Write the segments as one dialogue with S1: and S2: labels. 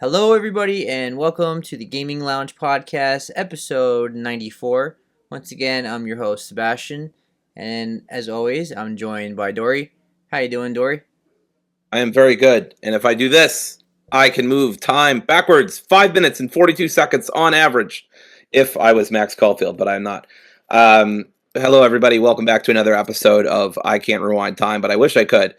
S1: Hello, everybody, and welcome to the Gaming Lounge Podcast, episode 94. Once again, I'm your host, Sebastian, and as always, I'm joined by Dory. How you doing, Dory?
S2: I am very good. And if I do this, I can move time backwards 5 minutes and 42 seconds on average if I was Max Caulfield, but I'm not. Hello, everybody. Welcome back to another episode of I Can't Rewind Time, but I wish I could.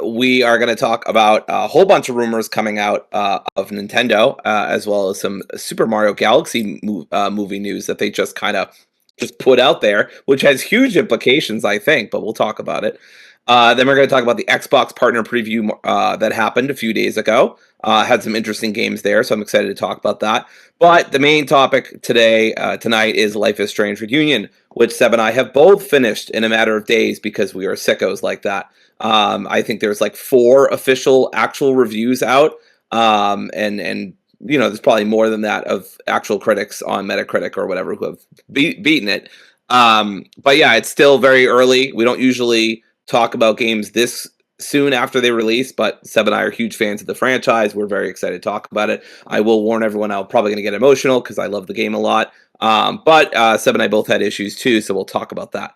S2: We are going to talk about a whole bunch of rumors coming out of Nintendo, as well as some Super Mario Galaxy movie news that they just kind of just put out there, which has huge implications, I think, but we'll talk about it. Then we're going to talk about the Xbox partner preview that happened a few days ago. Had some interesting games there, so I'm excited to talk about that. But the main topic tonight, is Life is Strange Reunion, which Seb and I have both finished in a matter of days because we are sickos like that. I think there's like 4 official actual reviews out, and there's probably more than that of actual critics on Metacritic or whatever who have beaten it. But yeah, it's still very early. We don't usually talk about games this soon after they release, but Seb and I are huge fans of the franchise. We're very excited to talk about it. I will warn everyone I'm probably going to get emotional because I love the game a lot. But Seb and I both had issues too, so we'll talk about that.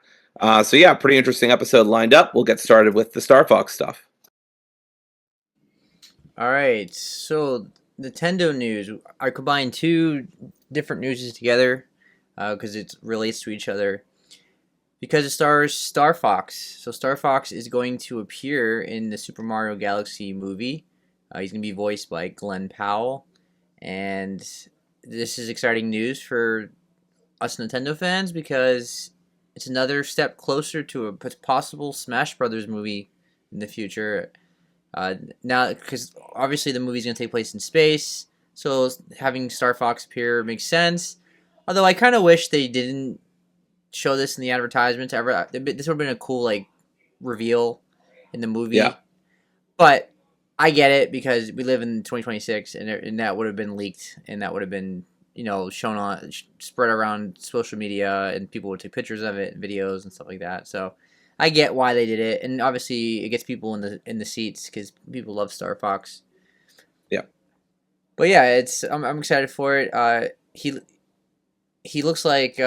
S2: So yeah, pretty interesting episode lined up. We'll get started with the Star Fox stuff.
S1: All right, so Nintendo news. I combined 2 different news together because it relates to each other. Because it stars Star Fox. So Star Fox is going to appear in the Super Mario Galaxy movie. He's going to be voiced by Glenn Powell. And this is exciting news for us Nintendo fans because it's another step closer to a possible Smash Brothers movie in the future. Now, because obviously the movie's going to take place in space, so having Star Fox appear makes sense. Although I kind of wish they didn't show this in the advertisements ever. This would have been a cool reveal in the movie.
S2: Yeah.
S1: But I get it because we live in 2026 and that would have been leaked and that would have been shown on spread around social media and people would take pictures of it, videos and stuff like that. So I get why they did it, and obviously it gets people in the seats because people love Star Fox.
S2: Yeah.
S1: But yeah, I'm excited for it. He looks like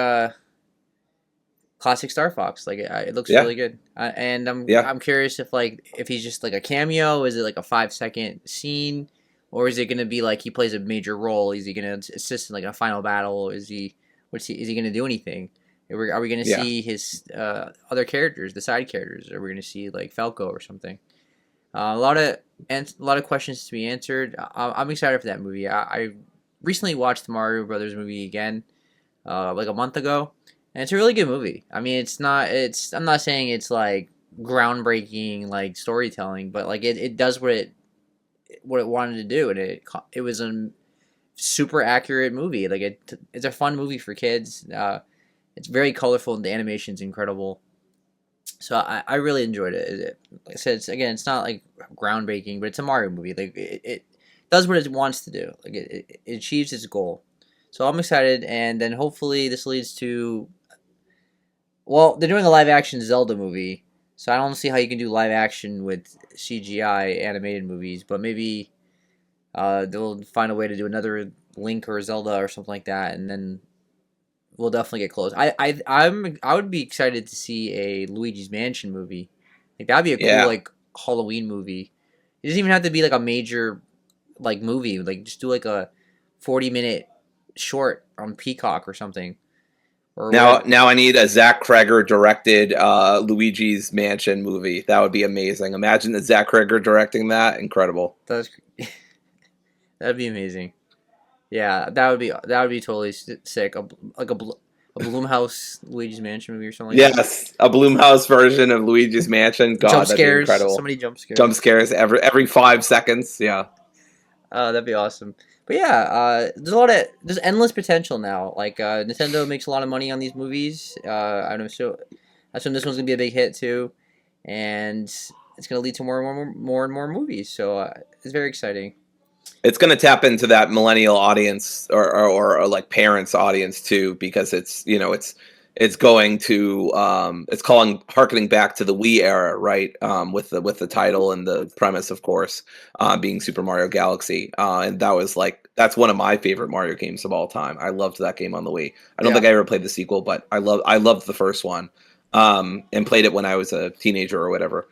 S1: classic Star Fox. It looks really good, and I'm curious if he's just like a cameo. Is it like a 5-second scene, or is it gonna be like he plays a major role? Is he gonna assist in like a final battle? Is he gonna do anything? Are we gonna see his other characters, the side characters? Are we gonna see like Falco or something? A lot of questions to be answered. I'm excited for that movie. I recently watched the Mario Brothers movie again, like a month ago. And it's a really good movie. I mean, I'm not saying it's like groundbreaking like storytelling, but like it does what it wanted to do, and it was a super accurate movie. Like it's a fun movie for kids. It's very colorful and the animation's incredible. So I really enjoyed it. Like I said, it's not like groundbreaking, but it's a Mario movie. Like it does what it wants to do. Like it achieves its goal. So I'm excited, and then hopefully this leads to. Well, they're doing a live-action Zelda movie, so I don't see how you can do live-action with CGI animated movies, but maybe they'll find a way to do another Link or Zelda or something like that, and then we'll definitely get close. I would be excited to see a Luigi's Mansion movie. Like that'd be a cool like Halloween movie. It doesn't even have to be like a major like movie. Like just do like a 40-minute short on Peacock or something.
S2: Now I need a Zach Kreger directed Luigi's Mansion movie. That would be amazing. Imagine that Zach Kreger directing that. Incredible.
S1: That'd be amazing. Yeah, that would be totally sick. A Blumhouse Luigi's Mansion movie or something like that.
S2: Yes, a Blumhouse version of Luigi's Mansion. God,
S1: jump scares.
S2: That'd be incredible.
S1: So many jump scares.
S2: Jump scares every 5 seconds. Yeah.
S1: That'd be awesome. But yeah, there's endless potential now. Like Nintendo makes a lot of money on these movies. I assume this one's gonna be a big hit too, and it's gonna lead to more and more movies. So it's very exciting.
S2: It's gonna tap into that millennial audience or like parents audience too, because it's it's going to it's harkening back to the Wii era, right? With the title and the premise, of course, being Super Mario Galaxy, and that's one of my favorite Mario games of all time. I loved that game on the Wii. I don't think I ever played the sequel, but I loved the first one, and played it when I was a teenager or whatever.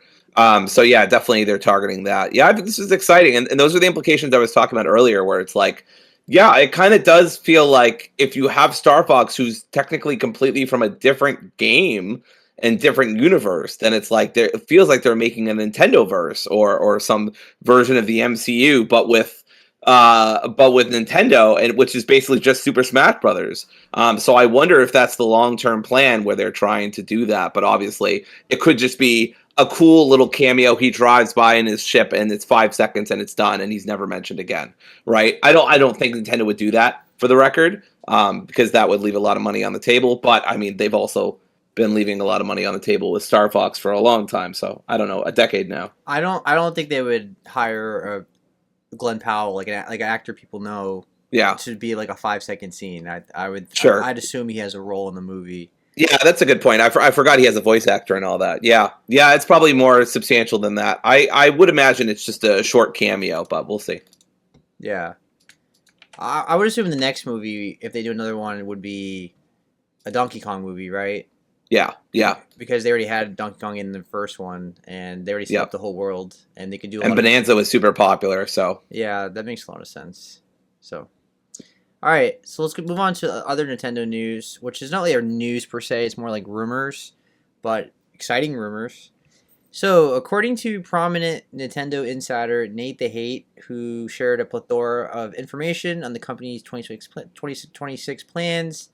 S2: So yeah, definitely they're targeting that. Yeah, I think this is exciting, and those are the implications I was talking about earlier, where it's like, yeah, it kind of does feel like if you have Star Fox, who's technically completely from a different game and different universe, then it's like it feels like they're making a Nintendo verse or some version of the MCU, but with Nintendo, and which is basically just Super Smash Brothers. So I wonder if that's the long-term plan where they're trying to do that. But obviously, it could just be a cool little cameo. He drives by in his ship, and it's 5 seconds, and it's done, and he's never mentioned again. Right? I don't think Nintendo would do that, for the record, because that would leave a lot of money on the table. But I mean, they've also been leaving a lot of money on the table with Star Fox for a long time. So I don't know, a decade now.
S1: I don't think they would hire Glenn Powell, like an actor people know, to be like a 5 second scene. I'd assume he has a role in the movie.
S2: Yeah, that's a good point. I forgot he has a voice actor and all that. Yeah, it's probably more substantial than that. I would imagine it's just a short cameo, but we'll see.
S1: Yeah, I would assume the next movie, if they do another one, would be a Donkey Kong movie, right?
S2: Yeah.
S1: Because they already had Donkey Kong in the first one, and they already set up the whole world, and they could do.
S2: And Bonanza was super popular, so
S1: yeah, that makes a lot of sense. So, all right, so let's move on to other Nintendo news, which is not really news per se; it's more like rumors, but exciting rumors. So, according to prominent Nintendo insider Nate the Hate, who shared a plethora of information on the company's 2026 plans,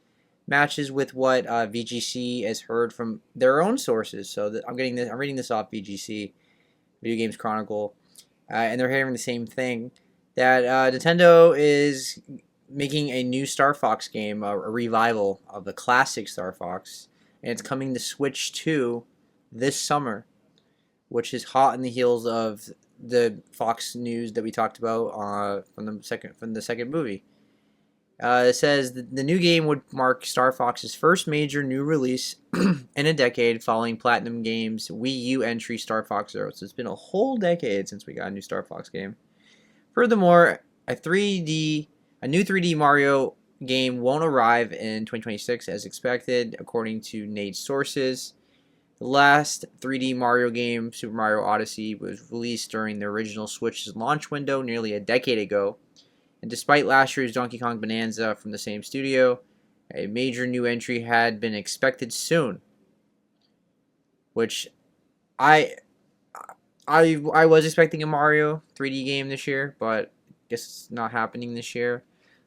S1: matches with what VGC has heard from their own sources. So I'm reading this off VGC, Video Games Chronicle, and they're hearing the same thing, that Nintendo is making a new Star Fox game, a revival of the classic Star Fox, and it's coming to Switch 2 this summer, which is hot in the heels of the Fox news that we talked about from the second movie. It says the new game would mark Star Fox's first major new release in a decade, following Platinum Games' Wii U entry Star Fox Zero. So it's been a whole decade since we got a new Star Fox game. Furthermore, a new 3D Mario game won't arrive in 2026 as expected, according to Nate's sources. The last 3D Mario game, Super Mario Odyssey, was released during the original Switch's launch window nearly a decade ago. And despite last year's Donkey Kong Bonanza from the same studio, a major new entry had been expected soon. Which I was expecting a Mario 3D game this year, but I guess it's not happening this year.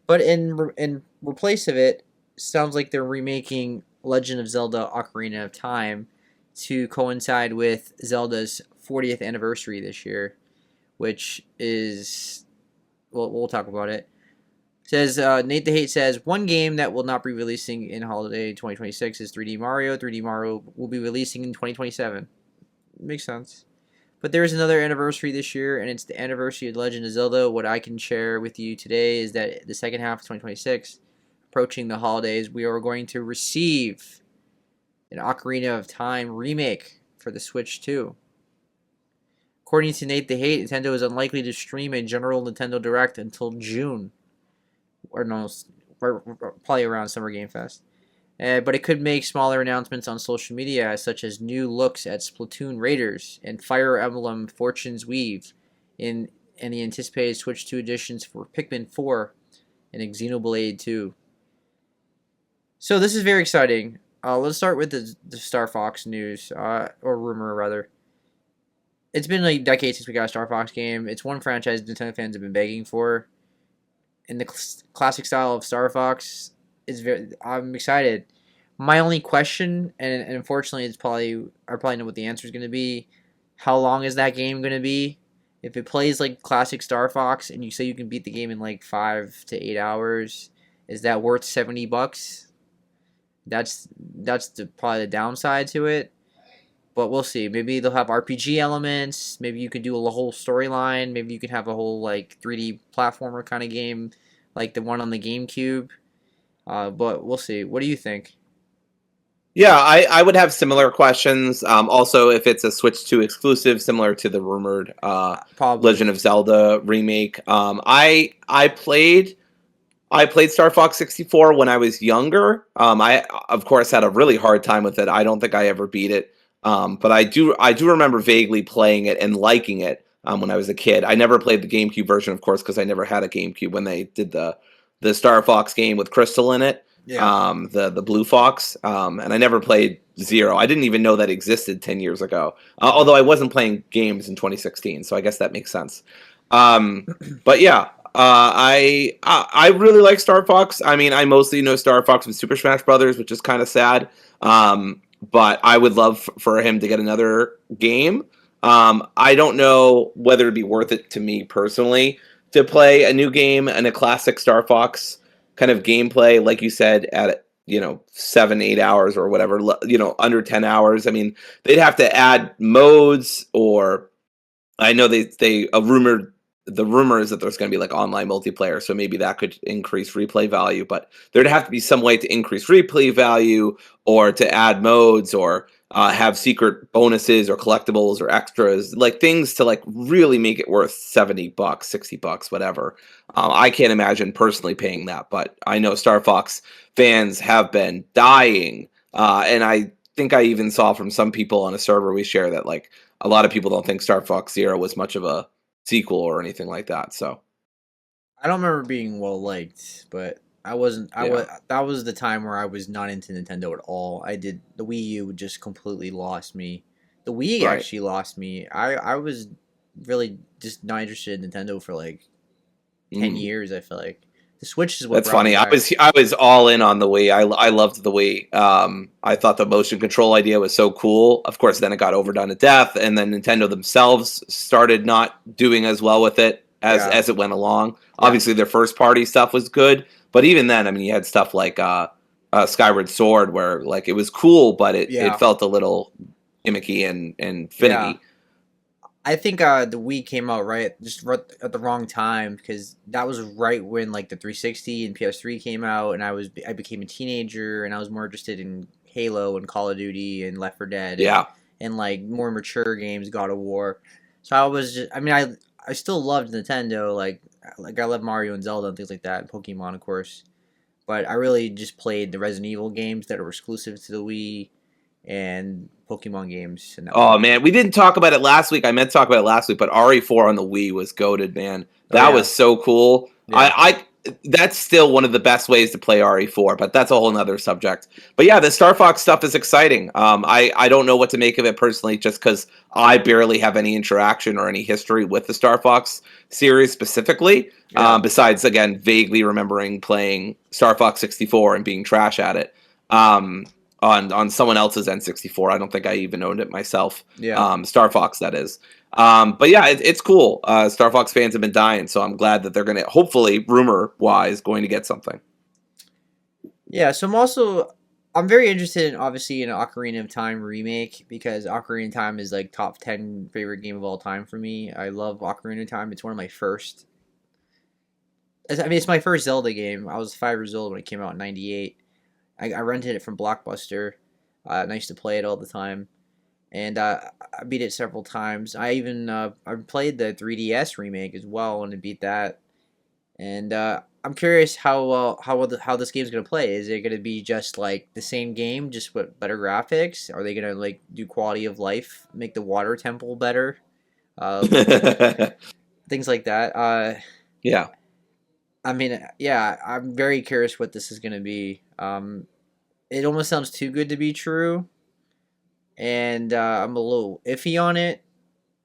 S1: But in replace of it, sounds like they're remaking Legend of Zelda: Ocarina of Time to coincide with Zelda's 40th anniversary this year, which is... We'll talk about it. Says Nate the Hate says one game that will not be releasing in holiday 2026 is 3D Mario. 3D Mario will be releasing in 2027. Makes sense. But there is another anniversary this year, and it's the anniversary of Legend of Zelda. What I can share with you today is that the second half of 2026, approaching the holidays, we are going to receive an Ocarina of Time remake for the Switch 2. According to Nate the Hate, Nintendo is unlikely to stream a general Nintendo Direct until June. Or no, probably around Summer Game Fest. But it could make smaller announcements on social media, such as new looks at Splatoon Raiders and Fire Emblem Fortune's Weave, and the anticipated Switch 2 editions for Pikmin 4 and Xenoblade 2. So this is very exciting. Let's start with the Star Fox news, or rumor rather. It's been like decades since we got a Star Fox game. It's one franchise Nintendo fans have been begging for. And the classic style of Star Fox is I'm excited. My only question, and unfortunately, I probably know what the answer is going to be. How long is that game going to be? If it plays like classic Star Fox, and you say you can beat the game in like 5 to 8 hours, is that worth $70? That's probably the downside to it. But we'll see. Maybe they'll have RPG elements. Maybe you could do a whole storyline. Maybe you could have a whole like 3D platformer kind of game, like the one on the GameCube. But we'll see. What do you think?
S2: Yeah, I would have similar questions. Also, if it's a Switch 2 exclusive, similar to the rumored
S1: Probably.
S2: Legend of Zelda remake. I played Star Fox 64 when I was younger. I of course had a really hard time with it. I don't think I ever beat it. But I do remember vaguely playing it and liking it when I was a kid. I never played the GameCube version, of course, because I never had a GameCube when they did the Star Fox game with Crystal in it.
S1: Yeah.
S2: The Blue Fox. And I never played Zero. I didn't even know that existed 10 years ago. Although I wasn't playing games in 2016, so I guess that makes sense. But yeah, I really like Star Fox. I mean, I mostly know Star Fox with Super Smash Brothers, which is kind of sad. But I would love for him to get another game. I don't know whether it'd be worth it to me personally to play a new game and a classic Star Fox kind of gameplay, like you said, at 7-8 hours or whatever, under 10 hours. I mean, they'd have to add modes, or I know they rumored the rumor is that there's going to be like online multiplayer, so maybe that could increase replay value. But there'd have to be some way to increase replay value, or to add modes, or have secret bonuses or collectibles or extras, like things to like really make it worth $70, $60, whatever. I can't imagine personally paying that, but I know Star Fox fans have been dying, and I think I even saw from some people on a server we share that like a lot of people don't think Star Fox Zero was much of a sequel or anything like that. So
S1: I don't remember being well liked, but I wasn't. I was.
S2: yeah,
S1: That was the time where I was not into Nintendo at all. I did the Wii U just completely lost me. The Wii
S2: right.
S1: actually lost me. I was really just not interested in Nintendo for like 10 years. I feel like the Switch is what
S2: That's
S1: brought me
S2: funny. I
S1: back.
S2: was I was all in on the Wii. I loved the Wii. I thought the motion control idea was so cool. Of course, then it got overdone to death, and then Nintendo themselves started not doing as well with it
S1: Yeah,
S2: as it went along.
S1: yeah,
S2: Obviously, their first party stuff was good, but even then, I mean, you had stuff like Skyward Sword, where like it was cool, but it
S1: yeah,
S2: felt a little gimmicky and
S1: yeah.
S2: finicky.
S1: I think the Wii came out right at the wrong time because that was right when like the 360 and PS3 came out, and I became a teenager, and I was more interested in Halo and Call of Duty and Left 4 Dead
S2: Yeah.
S1: and like more mature games, God of War. So I was just, I mean, I still loved Nintendo, like I love Mario and Zelda and things like that, and Pokemon, of course. But I really just played the Resident Evil games that were exclusive to the Wii and Pokemon games, and that was
S2: Oh
S1: it.
S2: man, we didn't talk about it last week. I meant to talk about it last week, but RE4 on the Wii was goated, man.
S1: Oh
S2: That
S1: yeah,
S2: was so cool.
S1: yeah.
S2: That's still one of the best ways to play RE4, but that's a whole nother subject. But yeah, the Star Fox stuff is exciting. I don't know what to make of it personally, just because I barely have any interaction or any history with the Star Fox series specifically.
S1: Yeah.
S2: Besides, again, vaguely remembering playing Star Fox 64 and being trash at it. On someone else's N64. I don't think I even owned it myself.
S1: Yeah.
S2: Star Fox, that is. But yeah, it's cool. Star Fox fans have been dying, so I'm glad that they're going to, hopefully, rumor wise, going to get something.
S1: Yeah, so I'm very interested in obviously in Ocarina of Time remake because Ocarina of Time is like top 10 favorite game of all time for me. I love Ocarina of Time. It's one of my first. I mean, it's my first Zelda game. I was 5 years old when it came out in '98. I rented it from Blockbuster. And I used to play it all the time, and I beat it several times. I played the 3DS remake as well and I beat that. And I'm curious how this game's gonna play. Is it gonna be just like the same game, just with better graphics? Are they gonna like do quality of life, make the water temple better, uh, things like that?
S2: Yeah.
S1: I mean, yeah, I'm very curious what this is gonna be. It almost sounds too good to be true, and I'm a little iffy on it.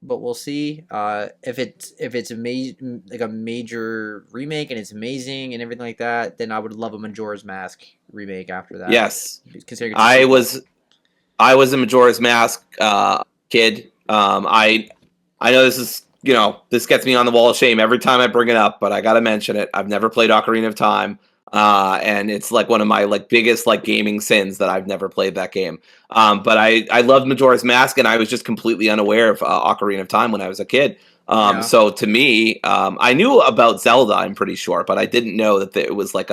S1: But we'll see. If it's like a major remake and it's amazing and everything like that, then I would love a Majora's Mask remake after that.
S2: Yes.
S1: Considering it's a
S2: I
S1: sequel.
S2: was I was a Majora's Mask kid. I know this gets me on the wall of shame every time I bring it up, but I got to mention it. I've never played Ocarina of Time, and it's like one of my like biggest like gaming sins that I've never played that game. But I loved Majora's Mask, and I was just completely unaware of Ocarina of Time when I was a kid.
S1: Yeah.
S2: So to me, I knew about Zelda, I'm pretty sure, but I didn't know that it was like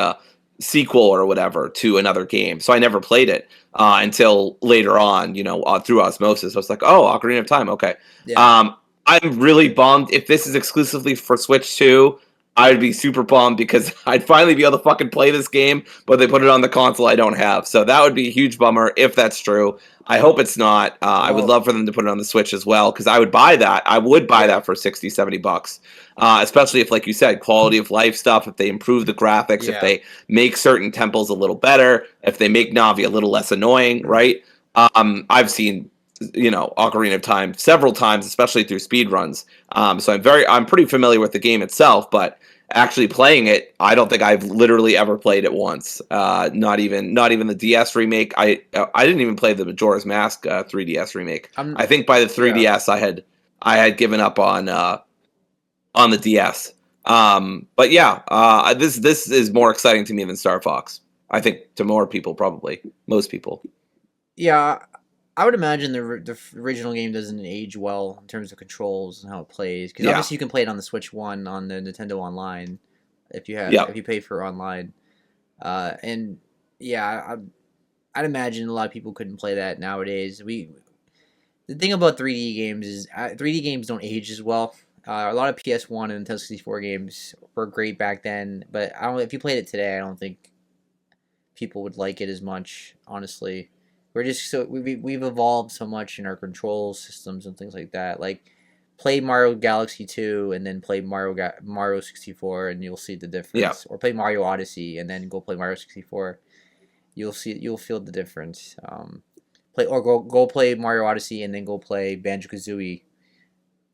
S2: sequel or whatever to another game. So I never played it until later on, through osmosis. I was like, oh, Ocarina of Time. Okay.
S1: Yeah.
S2: I'm really bummed if this is exclusively for Switch 2. I would be super bummed because I'd finally be able to fucking play this game, but they put it on the console I don't have. So that would be a huge bummer if that's true. I hope it's not. I would love for them to put it on the Switch as well because I would buy that. I would buy that for 60, $70. Especially if, like you said, quality of life stuff, if they improve the graphics, if they make certain temples a little better, if they make Navi a little less annoying, right? I've seen Ocarina of Time several times, especially through speed runs. So I'm pretty familiar with the game itself, but actually playing it, I don't think I've literally ever played it once. Not even the DS remake. I didn't even play the Majora's Mask 3DS remake. I think by the 3DS I had given up on the DS. But yeah, this is more exciting to me than Star Fox. I think to more people, probably most people.
S1: Yeah, I would imagine the original game doesn't age well in terms of controls and how it plays. Because obviously you can play it on the Switch 1 on the Nintendo Online if you pay for online. And yeah, I'd imagine a lot of people couldn't play that nowadays. The thing about 3D games is 3D games don't age as well. A lot of PS1 and Nintendo 64 games were great back then, but I don't. If you played it today, I don't think people would like it as much. Honestly, we've evolved so much in our control systems and things like that. Like, play Mario Galaxy 2 and then play Mario 64, and you'll see the difference. Or play Mario Odyssey and then go play Mario 64. You'll feel the difference. Go play Mario Odyssey and then go play Banjo Kazooie,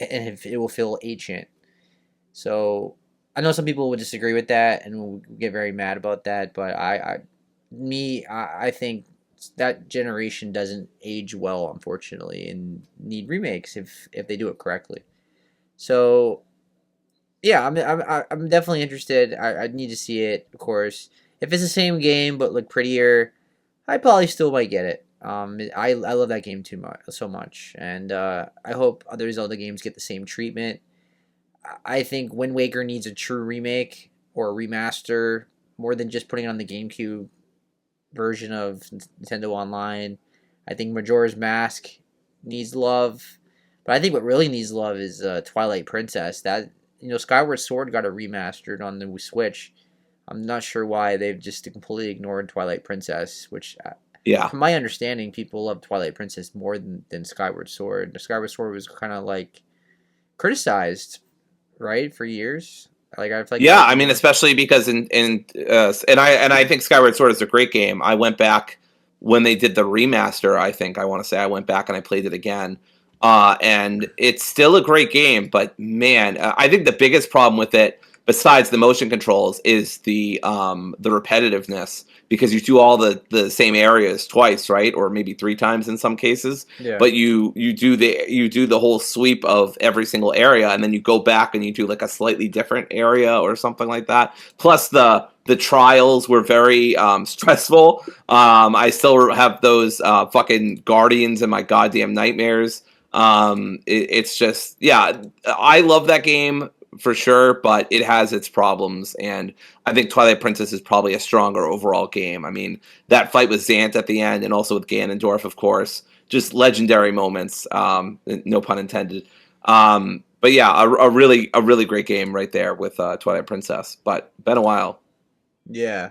S1: and it will feel ancient. So I know some people would disagree with that and will get very mad about that, but I think that generation doesn't age well, unfortunately, and need remakes if they do it correctly. So yeah, I'm definitely interested. I need to see it, of course. If it's the same game but look prettier, I probably still might get it. I love that game so much, and I hope other Zelda games get the same treatment. I think Wind Waker needs a true remake or a remaster more than just putting it on the GameCube version of Nintendo Online. I think Majora's Mask needs love, but I think what really needs love is Twilight Princess. That Skyward Sword got a remastered on the Switch. I'm not sure why they've just completely ignored Twilight Princess, which from my understanding, people love Twilight Princess more than Skyward Sword. The Skyward Sword was kind of like criticized, right, for years. Like I feel like
S2: I mean, especially because and I think Skyward Sword is a great game. I went back when they did the remaster. I want to say I went back and I played it again, and it's still a great game. But man, I think the biggest problem with it, besides the motion controls, is the repetitiveness, because you do all the same areas twice, right, or maybe 3 times in some cases.
S1: Yeah.
S2: But you do the whole sweep of every single area, and then you go back and you do like a slightly different area or something like that. Plus the trials were very stressful. I still have those fucking guardians in my goddamn nightmares. It's just, I love that game for sure, but it has its problems, and I think Twilight Princess is probably a stronger overall game. I mean, that fight with Zant at the end, and also with Ganondorf, of course, just legendary moments. No pun intended. But yeah, a really great game right there with Twilight Princess. But been a while.
S1: Yeah.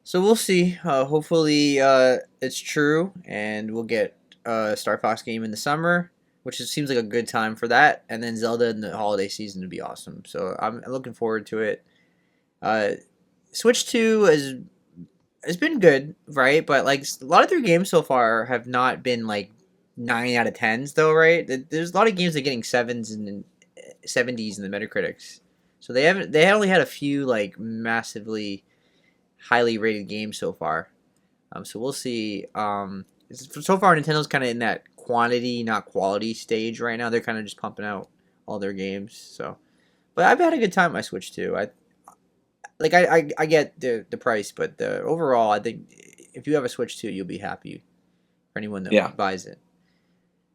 S1: So we'll see. Hopefully, it's true, and we'll get a Star Fox game in the summer, which seems like a good time for that. And then Zelda in the holiday season would be awesome. So I'm looking forward to it. Switch 2 has been good, right? But like a lot of their games so far have not been like 9 out of 10s, though, right? There's a lot of games that are getting 7s and 70s in the Metacritics. So they only had a few like massively highly rated games so far. So we'll see. So far, Nintendo's kind of in that quantity, not quality stage right now. They're kind of just pumping out all their games. So, but I've had a good time with my Switch too. I get the price, but overall, I think if you have a Switch 2, you'll be happy. For anyone that buys it.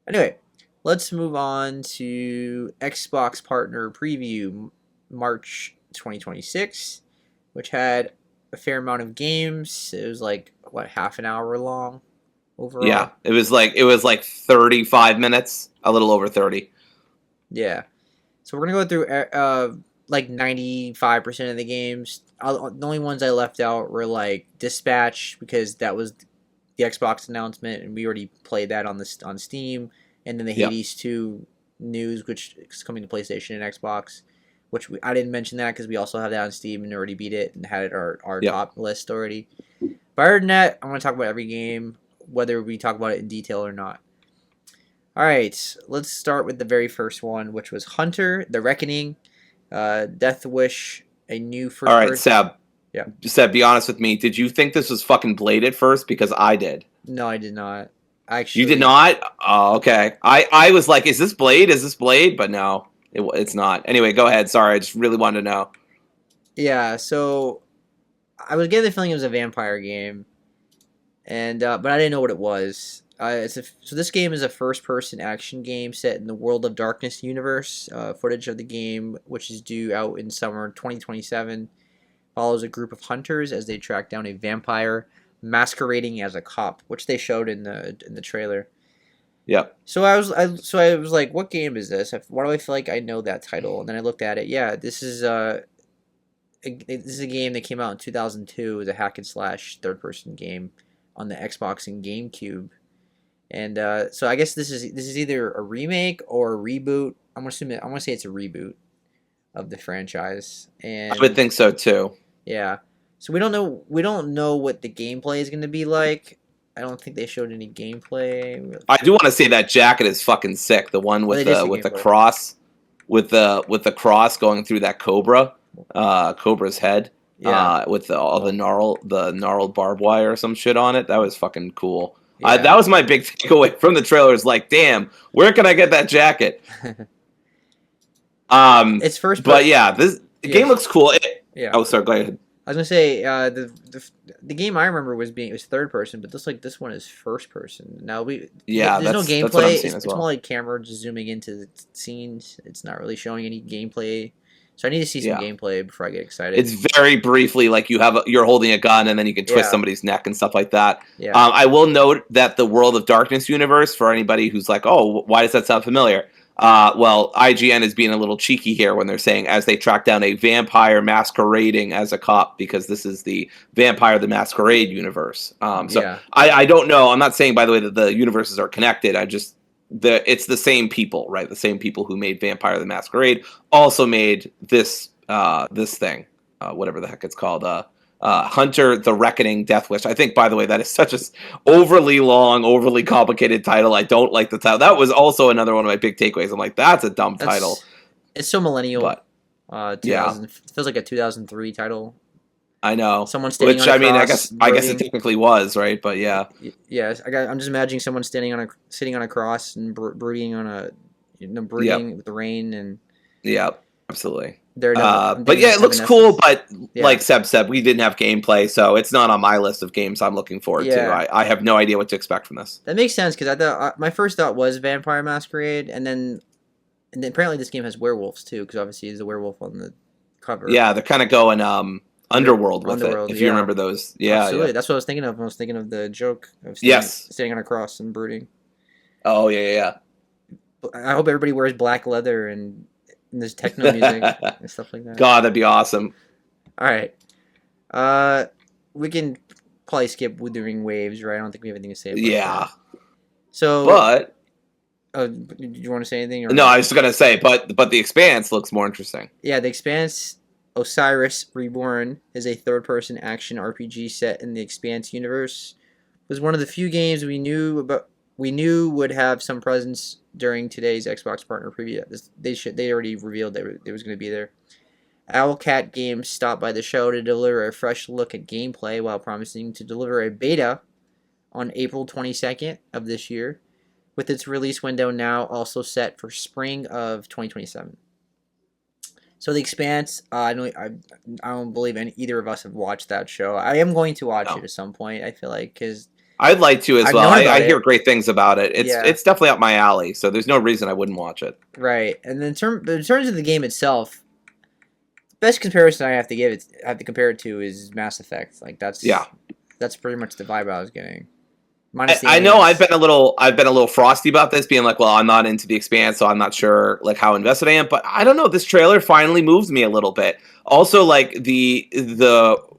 S1: Anyway, let's move on to Xbox Partner Preview March 2026, which had a fair amount of games. It was like what, half an hour long overall.
S2: Yeah, it was like 35 minutes, a little over 30.
S1: Yeah, so we're gonna go through like 95% of the games. The only ones I left out were like Dispatch, because that was the Xbox announcement, and we already played that on Steam, and then the Hades 2 news, which is coming to PlayStation and Xbox. Which I didn't mention that because we also have that on Steam and already beat it and had it our top list already. But other than that, I want to talk about every game, whether we talk about it in detail or not. All right, let's start with the very first one, which was Hunter: The Reckoning, Death Wish, a new first.
S2: All right, Seb.
S1: Yeah.
S2: Seb, be honest with me. Did you think this was fucking Blade at first? Because I did.
S1: No, I did not. Actually,
S2: you did not? Oh, okay. I was like, is this Blade? Is this Blade? But no, it's not. Anyway, go ahead. Sorry, I just really wanted to know.
S1: Yeah, so I was getting the feeling it was a vampire game, and but I didn't know what it was. So this game is a first-person action game set in the World of Darkness universe. Footage of the game, which is due out in summer 2027, follows a group of hunters as they track down a vampire masquerading as a cop, which they showed in the trailer.
S2: Yep.
S1: So I was like, what game is this? Why do I feel like I know that title? And then I looked at it. Yeah, this is a game that came out in 2002. It was a hack and slash third-person game on the Xbox and GameCube. And so I guess this is either a remake or a reboot. I'm gonna say it's a reboot of the franchise. And
S2: I would think so too.
S1: Yeah. So we don't know what the gameplay is gonna be like. I don't think they showed any gameplay.
S2: I do want to say that jacket is fucking sick. The one with the cross, with the cross going through that cobra's head. Yeah. With the gnarled barbed wire or some shit on it. That was fucking cool. Yeah. That was my big takeaway from the trailer. Is like, damn, where can I get that jacket?
S1: It's first,
S2: but yeah, the game looks cool.
S1: Yeah.
S2: Oh, sorry. Go ahead.
S1: I was gonna say the game I remember was third person, but this one is first person. Now there's no gameplay. It's more like camera just zooming into the scenes. It's not really showing any gameplay. So I need to see some gameplay before I get excited.
S2: It's very briefly, like you're holding a gun and then you can twist somebody's neck and stuff like that. Yeah. I will note that the World of Darkness universe, for anybody who's like, oh, why does that sound familiar? Well, IGN is being a little cheeky here when they're saying as they track down a vampire masquerading as a cop, because this is the Vampire the Masquerade universe. I don't know. I'm not saying, by the way, that the universes are connected. It's the same people, right? The same people who made Vampire the Masquerade also made this thing, whatever the heck it's called, Hunter: The Reckoning, Death Wish. I think, by the way, that is such an overly long, overly complicated title. I don't like the title. That was also another one of my big takeaways. I'm like, that's a dumb title.
S1: It's so millennial. But, it feels like a 2003 title.
S2: I know.
S1: Someone standing on a cross.
S2: I guess it technically was, right? But yeah.
S1: Yes, I'm just imagining someone sitting on a cross and brooding on brooding with the rain and.
S2: Yeah, absolutely. But yeah, it looks cool. But like Seb said, we didn't have gameplay, so it's not on my list of games I'm looking forward to. I have no idea what to expect from this.
S1: That makes sense, because I thought my first thought was Vampire Masquerade, and then apparently this game has werewolves too, because obviously he's a werewolf on the cover.
S2: Yeah, they're kind of going Underworld with it, if you remember those. Yeah,
S1: absolutely.
S2: Yeah.
S1: That's what I was thinking of. I was thinking of the joke of standing on a cross and brooding.
S2: Oh, yeah.
S1: I hope everybody wears black leather and there's techno music and stuff like that.
S2: God, that'd be awesome.
S1: All right. We can probably skip Withering Waves, right? I don't think we have anything to say about that. So,
S2: but...
S1: did you want to say anything?
S2: No, I was going to say, but The Expanse looks more interesting.
S1: Yeah, The Expanse... Osiris Reborn is a third-person action RPG set in the Expanse universe. It was one of the few games we knew would have some presence during today's Xbox partner preview. They already revealed that it was going to be there. Owlcat Games stopped by the show to deliver a fresh look at gameplay while promising to deliver a beta on April 22nd of this year, with its release window now also set for spring of 2027. So The Expanse, I don't believe either of us have watched that show. I am going to watch it at some point, I feel like, because... I'd
S2: like to as well. I hear great things about it. It's definitely up my alley, so there's no reason I wouldn't watch it.
S1: Right. And then in terms of the game itself, best comparison I have to compare it to is Mass Effect. Like
S2: Yeah.
S1: that's pretty much the vibe I was getting.
S2: I know I've been a little frosty about this, being like, well, I'm not into the Expanse, so I'm not sure like how invested I am. But I don't know. This trailer finally moves me a little bit. Also, like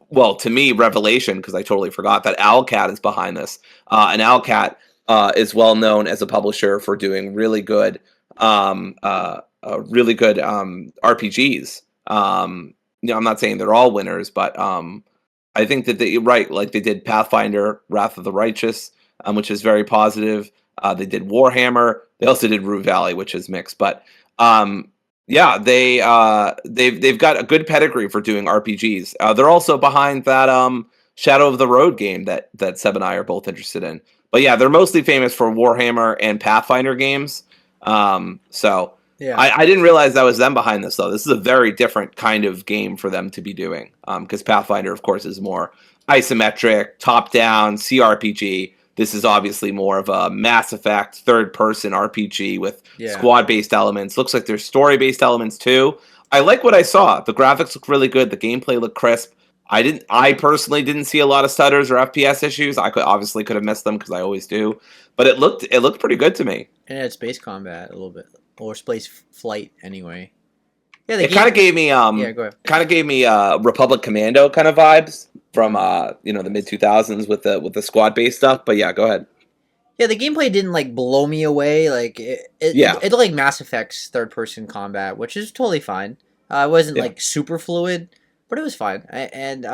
S2: well, to me, revelation, because I totally forgot that Owlcat is behind this. And Owlcat is well known as a publisher for doing really good RPGs. I'm not saying they're all winners, but I think that like they did Pathfinder, Wrath of the Righteous, which is very positive. They did Warhammer. They also did Root Valley, which is mixed. But yeah, they've got a good pedigree for doing RPGs. They're also behind that Shadow of the Road game that Seb and I are both interested in. But yeah, they're mostly famous for Warhammer and Pathfinder games. So
S1: yeah.
S2: I didn't realize that was them behind this, though. This is a very different kind of game for them to be doing. Because Pathfinder, of course, is more isometric, top-down, CRPG. This is obviously more of a Mass Effect, third-person RPG with squad-based elements. Looks like there's story-based elements, too. I like what I saw. The graphics look really good. The gameplay looked crisp. I personally didn't see a lot of stutters or FPS issues. I could have missed them because I always do. But it looked pretty good to me.
S1: And it had space combat a little bit, or space flight anyway.
S2: Yeah, it kind of gave me Republic Commando kind of vibes from the mid 2000s with the squad based stuff. But yeah, go ahead.
S1: Yeah, the gameplay didn't like blow me away. Like it looked like Mass Effect's third person combat, which is totally fine. It wasn't like super fluid, but it was fine. And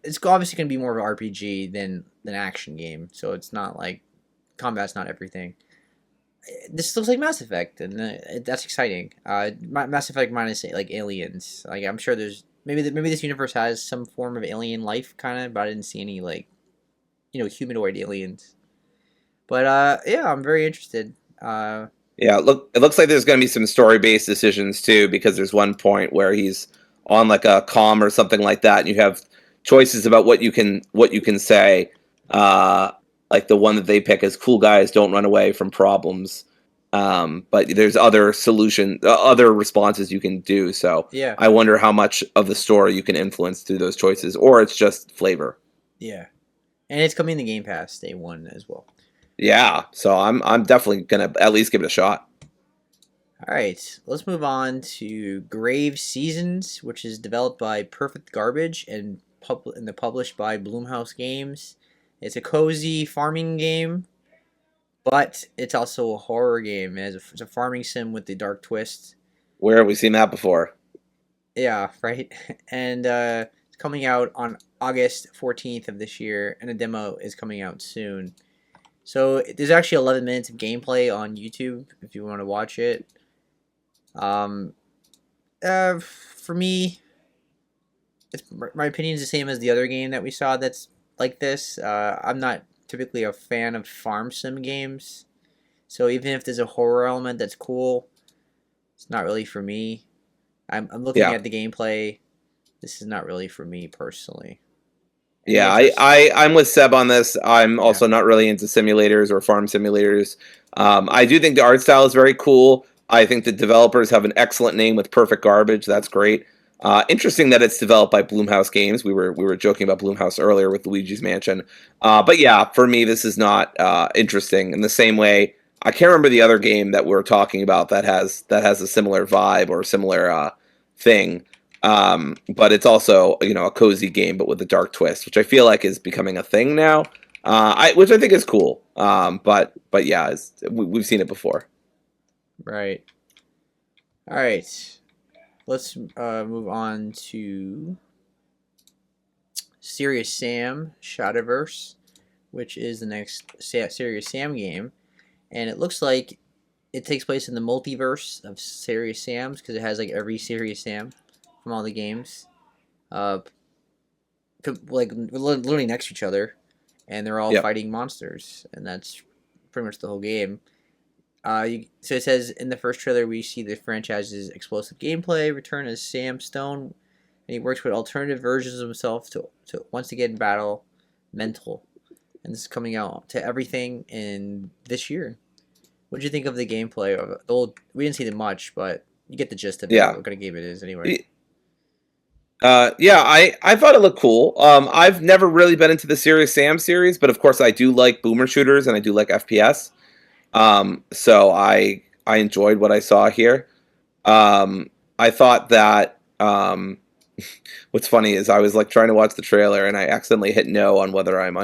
S1: it's obviously going to be more of an RPG than an action game, so it's not like combat's not everything. This looks like Mass Effect, and that's exciting. Mass Effect minus like aliens. Like I'm sure there's maybe this universe has some form of alien life, kind of, but I didn't see any like humanoid aliens. But yeah, I'm very interested.
S2: Yeah, it looks like there's going to be some story-based decisions too, because there's one point where he's on like a comm or something like that, and you have choices about what you can say. Like the one that they pick is "Cool guys don't run away from problems," but there's other responses you can do. So
S1: yeah,
S2: I wonder how much of the story you can influence through those choices, or it's just flavor.
S1: Yeah, and it's coming to Game Pass day one as well.
S2: Yeah, so I'm definitely gonna at least give it a shot.
S1: All right, let's move on to Grave Seasons, which is developed by Perfect Garbage and published by Blumhouse Games. It's a cozy farming game, but it's also a horror game. It's a farming sim with the dark twist.
S2: Where have we seen that before?
S1: Yeah, right. And it's coming out on August 14th of this year, and a demo is coming out soon. So there's actually 11 minutes of gameplay on YouTube if you want to watch it. For me, my opinion is the same as the other game that we saw that's like this. I'm not typically a fan of farm sim games, so even if there's a horror element that's cool, it's not really for me. I'm looking at the gameplay. This is not really for me personally.
S2: Yeah, I'm with Seb on this. I'm also not really into simulators or farm simulators. I do think the art style is very cool. I think the developers have an excellent name with Perfect Garbage. That's great. Interesting that it's developed by Blumhouse Games. We were joking about Blumhouse earlier with Luigi's Mansion. But yeah, for me, this is not interesting in the same way. I can't remember the other game that we're talking about that has a similar vibe or similar thing. But it's also a cozy game, but with a dark twist, which I feel like is becoming a thing now. Which I think is cool. But yeah, we've seen it before.
S1: Right. All right. Let's move on to Serious Sam Shadowverse, which is the next Serious Sam game, and it looks like it takes place in the multiverse of Serious Sam's because it has like every Serious Sam from all the games, like literally next to each other, and they're all fighting monsters, and that's pretty much the whole game. So it says in the first trailer we see the franchise's explosive gameplay return as Sam Stone, and he works with alternative versions of himself to once again battle mental, and this is coming out to everything in this year. What did you think of the gameplay? We didn't see that much, but you get the gist of it. What kind of game it is, anyway.
S2: Yeah, I thought it looked cool. I've never really been into the Serious Sam series, but of course I do like boomer shooters and I do like FPS. So I enjoyed what I saw here. I thought that what's funny is I was like trying to watch the trailer and I accidentally hit no on whether I'm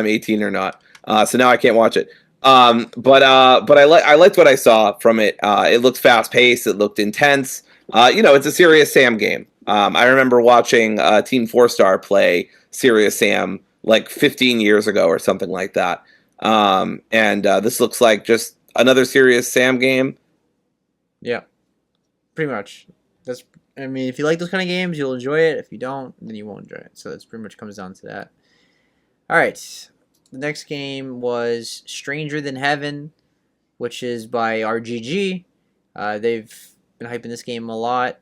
S2: 18 or not. So now I can't watch it. But I liked what I saw from it. It looked fast paced. It looked intense. It's a Serious Sam game. I remember watching Team Four Star play Serious Sam like 15 years ago or something like that. And this looks like just another Serious Sam game.
S1: Yeah, pretty much. I mean, if you like those kind of games, you'll enjoy it. If you don't, then you won't enjoy it. So that's pretty much comes down to that. All right. The next game was Stranger Than Heaven, which is by RGG. They've been hyping this game a lot.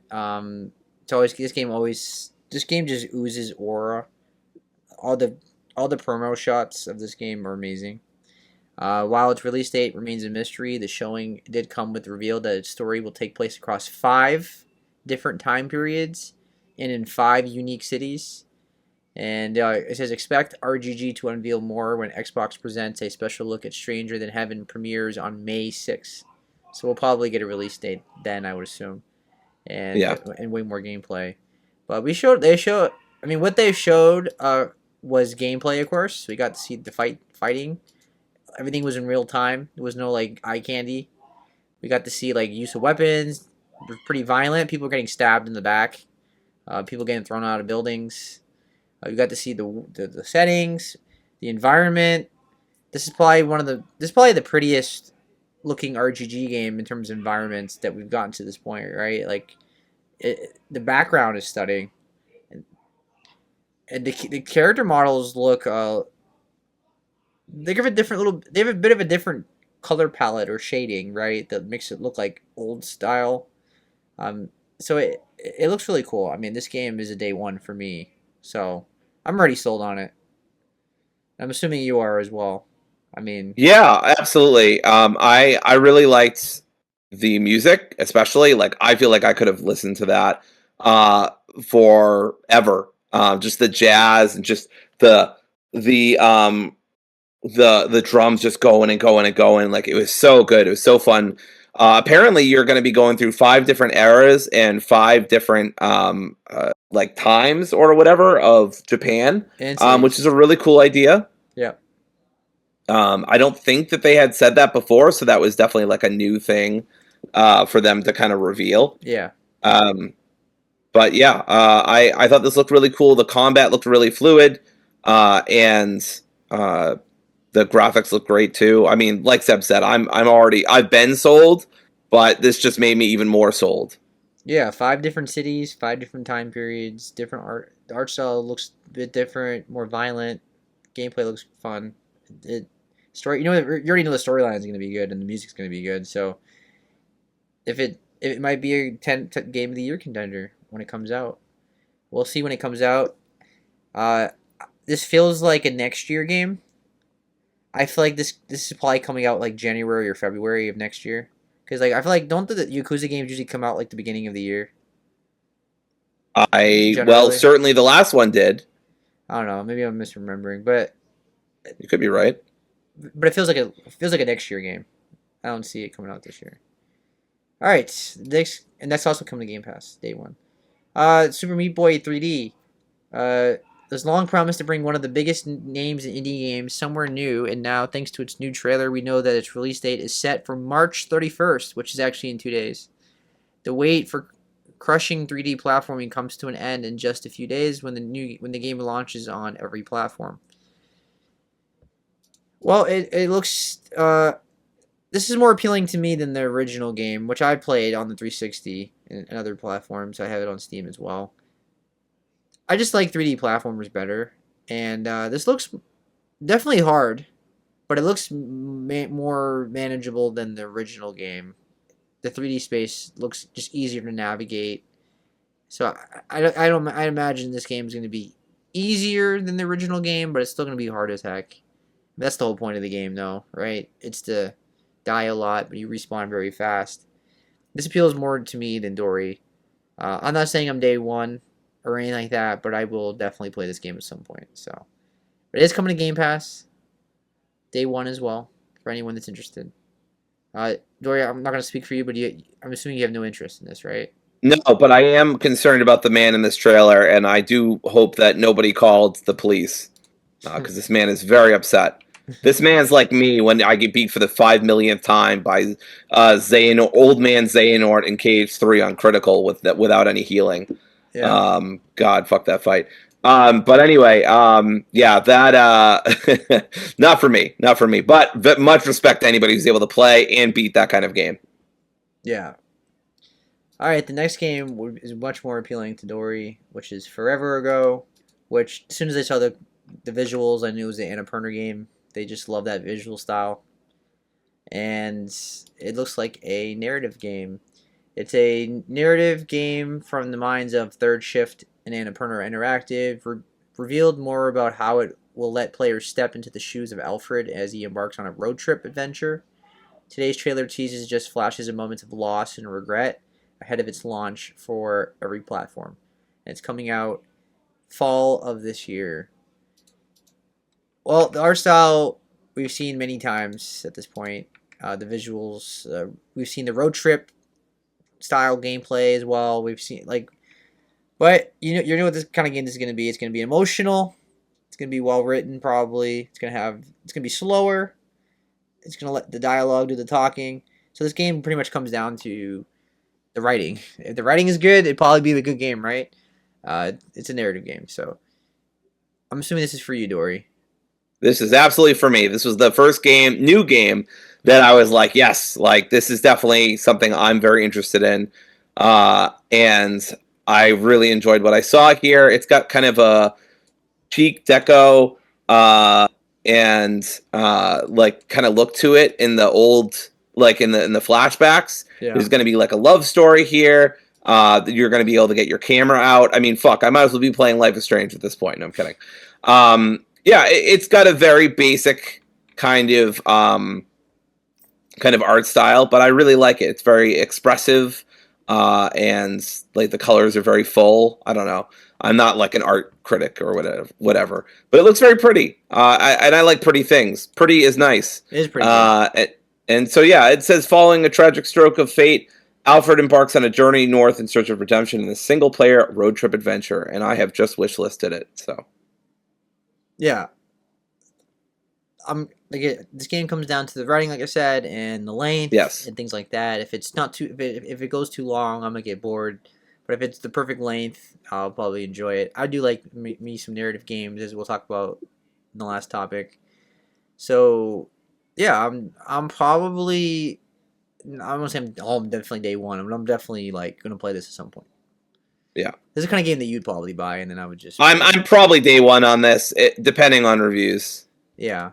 S1: This game just oozes aura. All the promo shots of this game are amazing. While its release date remains a mystery, the showing did come with the reveal that its story will take place across 5 different time periods and in 5 unique cities. And it says, expect RGG to unveil more when Xbox presents a special look at Stranger Than Heaven premieres on May 6th. So we'll probably get a release date then, I would assume, and way more gameplay. But what they showed was gameplay, of course. We got to see the fighting. Everything was in real time. There was no like eye candy. We got to see like use of weapons. It was pretty violent. People getting stabbed in the back. People getting thrown out of buildings. You got to see the settings, the environment. This is probably the prettiest looking RGG game in terms of environments that we've gotten to this point, right? Like, the background is stunning, and the character models look. They have a bit of a different color palette or shading, right? That makes it look like old style. So it looks really cool. I mean, this game is a day one for me. So I'm already sold on it. I'm assuming you are as well. I mean,
S2: yeah, absolutely. I really liked the music, especially. Like, I feel like I could have listened to that forever. Just the jazz and just the the drums just going and going and going. Like, it was so good. It was so fun. Apparently, you're going to be going through 5 different eras and 5 different like times or whatever of Japan, which is a really cool idea.
S1: Yeah.
S2: I don't think that they had said that before, so that was definitely like a new thing for them to kind of reveal.
S1: Yeah.
S2: But yeah, I thought this looked really cool. The combat looked really fluid, and the graphics look great too. I mean, like Seb said, I've been sold, but this just made me even more sold.
S1: Yeah, 5 different cities, 5 different time periods, different art. The art style looks a bit different, more violent. Gameplay looks fun. You already know the storyline is going to be good and the music's going to be good. So it might be a 10 game of the year contender when it comes out. We'll see when it comes out. This feels like a next year game. I feel like this is probably coming out like January or February of next year. Because like I feel like don't the Yakuza games usually come out like the beginning of the year?
S2: Well, certainly the last one did.
S1: I don't know. Maybe I'm misremembering, but
S2: you could be right.
S1: But it feels like a next year game. I don't see it coming out this year. All right, next, and that's also coming to Game Pass day one. Super Meat Boy 3D. There's long promise to bring one of the biggest names in indie games somewhere new, and now thanks to its new trailer, we know that its release date is set for March 31st, which is actually in 2 days. The wait for crushing 3D platforming comes to an end in just a few days when the game launches on every platform. Well, it looks this is more appealing to me than the original game, which I played on the 360 and other platforms. I have it on Steam as well. I just like 3D platformers better, and this looks definitely hard, but it looks more manageable than the original game. The 3D space looks just easier to navigate, so I imagine this game is going to be easier than the original game, but it's still going to be hard as heck. That's the whole point of the game, though, right? It's to die a lot, but you respawn very fast. This appeals more to me than Dory. I'm not saying I'm day one or anything like that, but I will definitely play this game at some point. So, but it is coming to Game Pass day one as well for anyone that's interested. Dory, I'm not gonna speak for you, but I'm assuming you have no interest in this, right?
S2: No, but I am concerned about the man in this trailer, and I do hope that nobody called the police because this man is very upset. This man's like me when I get beat for the 5 millionth time by old man Xehanort in KH3 on critical without any healing.
S1: Yeah.
S2: God, fuck that fight. But anyway, yeah, that not for me, not for me. But much respect to anybody who's able to play and beat that kind of game.
S1: Yeah. All right, the next game is much more appealing to Dory, which is Forever Ago. Which as soon as I saw the visuals, I knew it was the Annapurna game. They just love that visual style, and it looks like a narrative game. It's a narrative game from the minds of Third Shift and Annapurna Interactive. Revealed more about how it will let players step into the shoes of Alfred as he embarks on a road trip adventure. Today's trailer teases just flashes of moments of loss and regret ahead of its launch for every platform. And it's coming out fall of this year. Well, the art style we've seen many times at this point. The visuals, we've seen the road trip style gameplay as well. We've seen but you know what this kind of game is going to be. It's going to be emotional. It's going to be well written, probably. It's going to be slower. It's going to let the dialogue do the talking. So this game pretty much comes down to the writing. If the writing is good, it'd probably be a good game, right? It's a narrative game, so I'm assuming this is for you, Dory.
S2: This is absolutely for me. This was the first new game that I was like, yes, like this is definitely something I'm very interested in, and I really enjoyed what I saw here. It's got kind of a cheek deco and like kind of look to it in the old, like in the flashbacks.
S1: Yeah.
S2: There's going to be like a love story here. You're going to be able to get your camera out. I mean, fuck, I might as well be playing Life is Strange at this point. No, I'm kidding. Yeah, it's got a very basic kind of art style, but I really like it. It's very expressive, and like the colors are very full. I don't know. I'm not like an art critic or whatever, but it looks very pretty. I like pretty things. Pretty is nice.
S1: It is pretty.
S2: And so yeah, it says following a tragic stroke of fate, Alfred embarks on a journey north in search of redemption in a single-player road trip adventure, and I have just wishlisted it. So.
S1: Yeah. This game comes down to the writing, like I said, and the length,
S2: yes,
S1: and things like that. If it's not too, if it goes too long, I'm gonna get bored. But if it's the perfect length, I'll probably enjoy it. I do like me some narrative games, as we'll talk about in the last topic. So, yeah, I'm probably, I'm gonna say I'm definitely day one, but I'm definitely like gonna play this at some point.
S2: Yeah,
S1: this is the kind of game that you'd probably buy, and then I would just.
S2: I'm probably day one on this, depending on reviews.
S1: Yeah.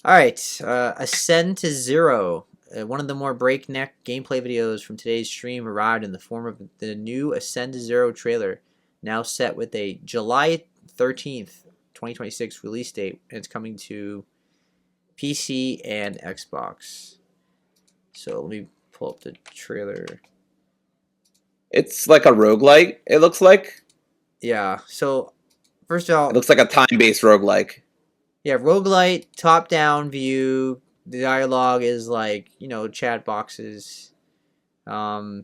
S1: All right, Ascend to Zero. One of the more breakneck gameplay videos from today's stream arrived in the form of the new Ascend to Zero trailer, now set with a July 13th, 2026 release date, and it's coming to PC and Xbox. So let me pull up the trailer.
S2: It's like a roguelike, it looks like.
S1: Yeah, so first of all,
S2: it looks like a time-based roguelike.
S1: Yeah, roguelite, top-down view. The dialogue is like, chat boxes. Yeah,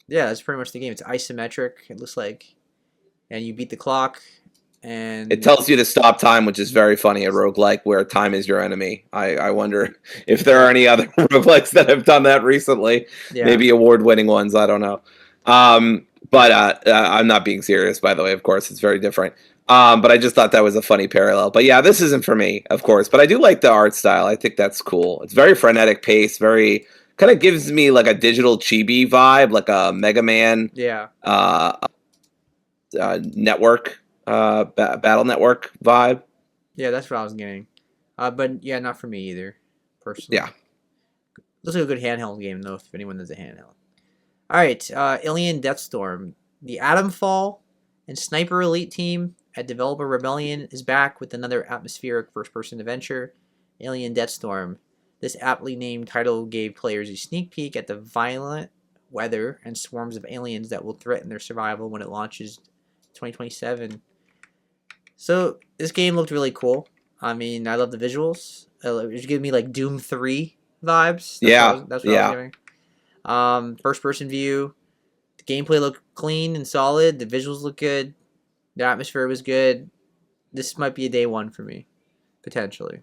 S1: that's pretty much the game. It's isometric, it looks like. And you beat the clock. And
S2: it tells you to stop time, which is very funny, a roguelike where time is your enemy. I wonder if there are any other roguelikes that have done that recently. Yeah. Maybe award-winning ones, I don't know. But I'm not being serious, by the way, of course. It's very different. But I just thought that was a funny parallel. But yeah, this isn't for me, of course. But I do like the art style. I think that's cool. It's very frenetic pace, very kind of gives me like a digital chibi vibe, like a Mega Man network, Battle Network vibe.
S1: Yeah, that's what I was getting. But yeah, not for me either, personally.
S2: Yeah.
S1: Looks like a good handheld game, though, if anyone does a handheld. All right, Alien Deathstorm. The Atom Fall and Sniper Elite team at Developer Rebellion is back with another atmospheric first-person adventure, Alien Deathstorm. This aptly named title gave players a sneak peek at the violent weather and swarms of aliens that will threaten their survival when it launches 2027. So this game looked really cool. I mean, I love the visuals. It was giving me like Doom 3 vibes. That's what I was giving. First person view. The gameplay looked clean and solid. The visuals look good. The atmosphere was good. This might be a day one for me, potentially.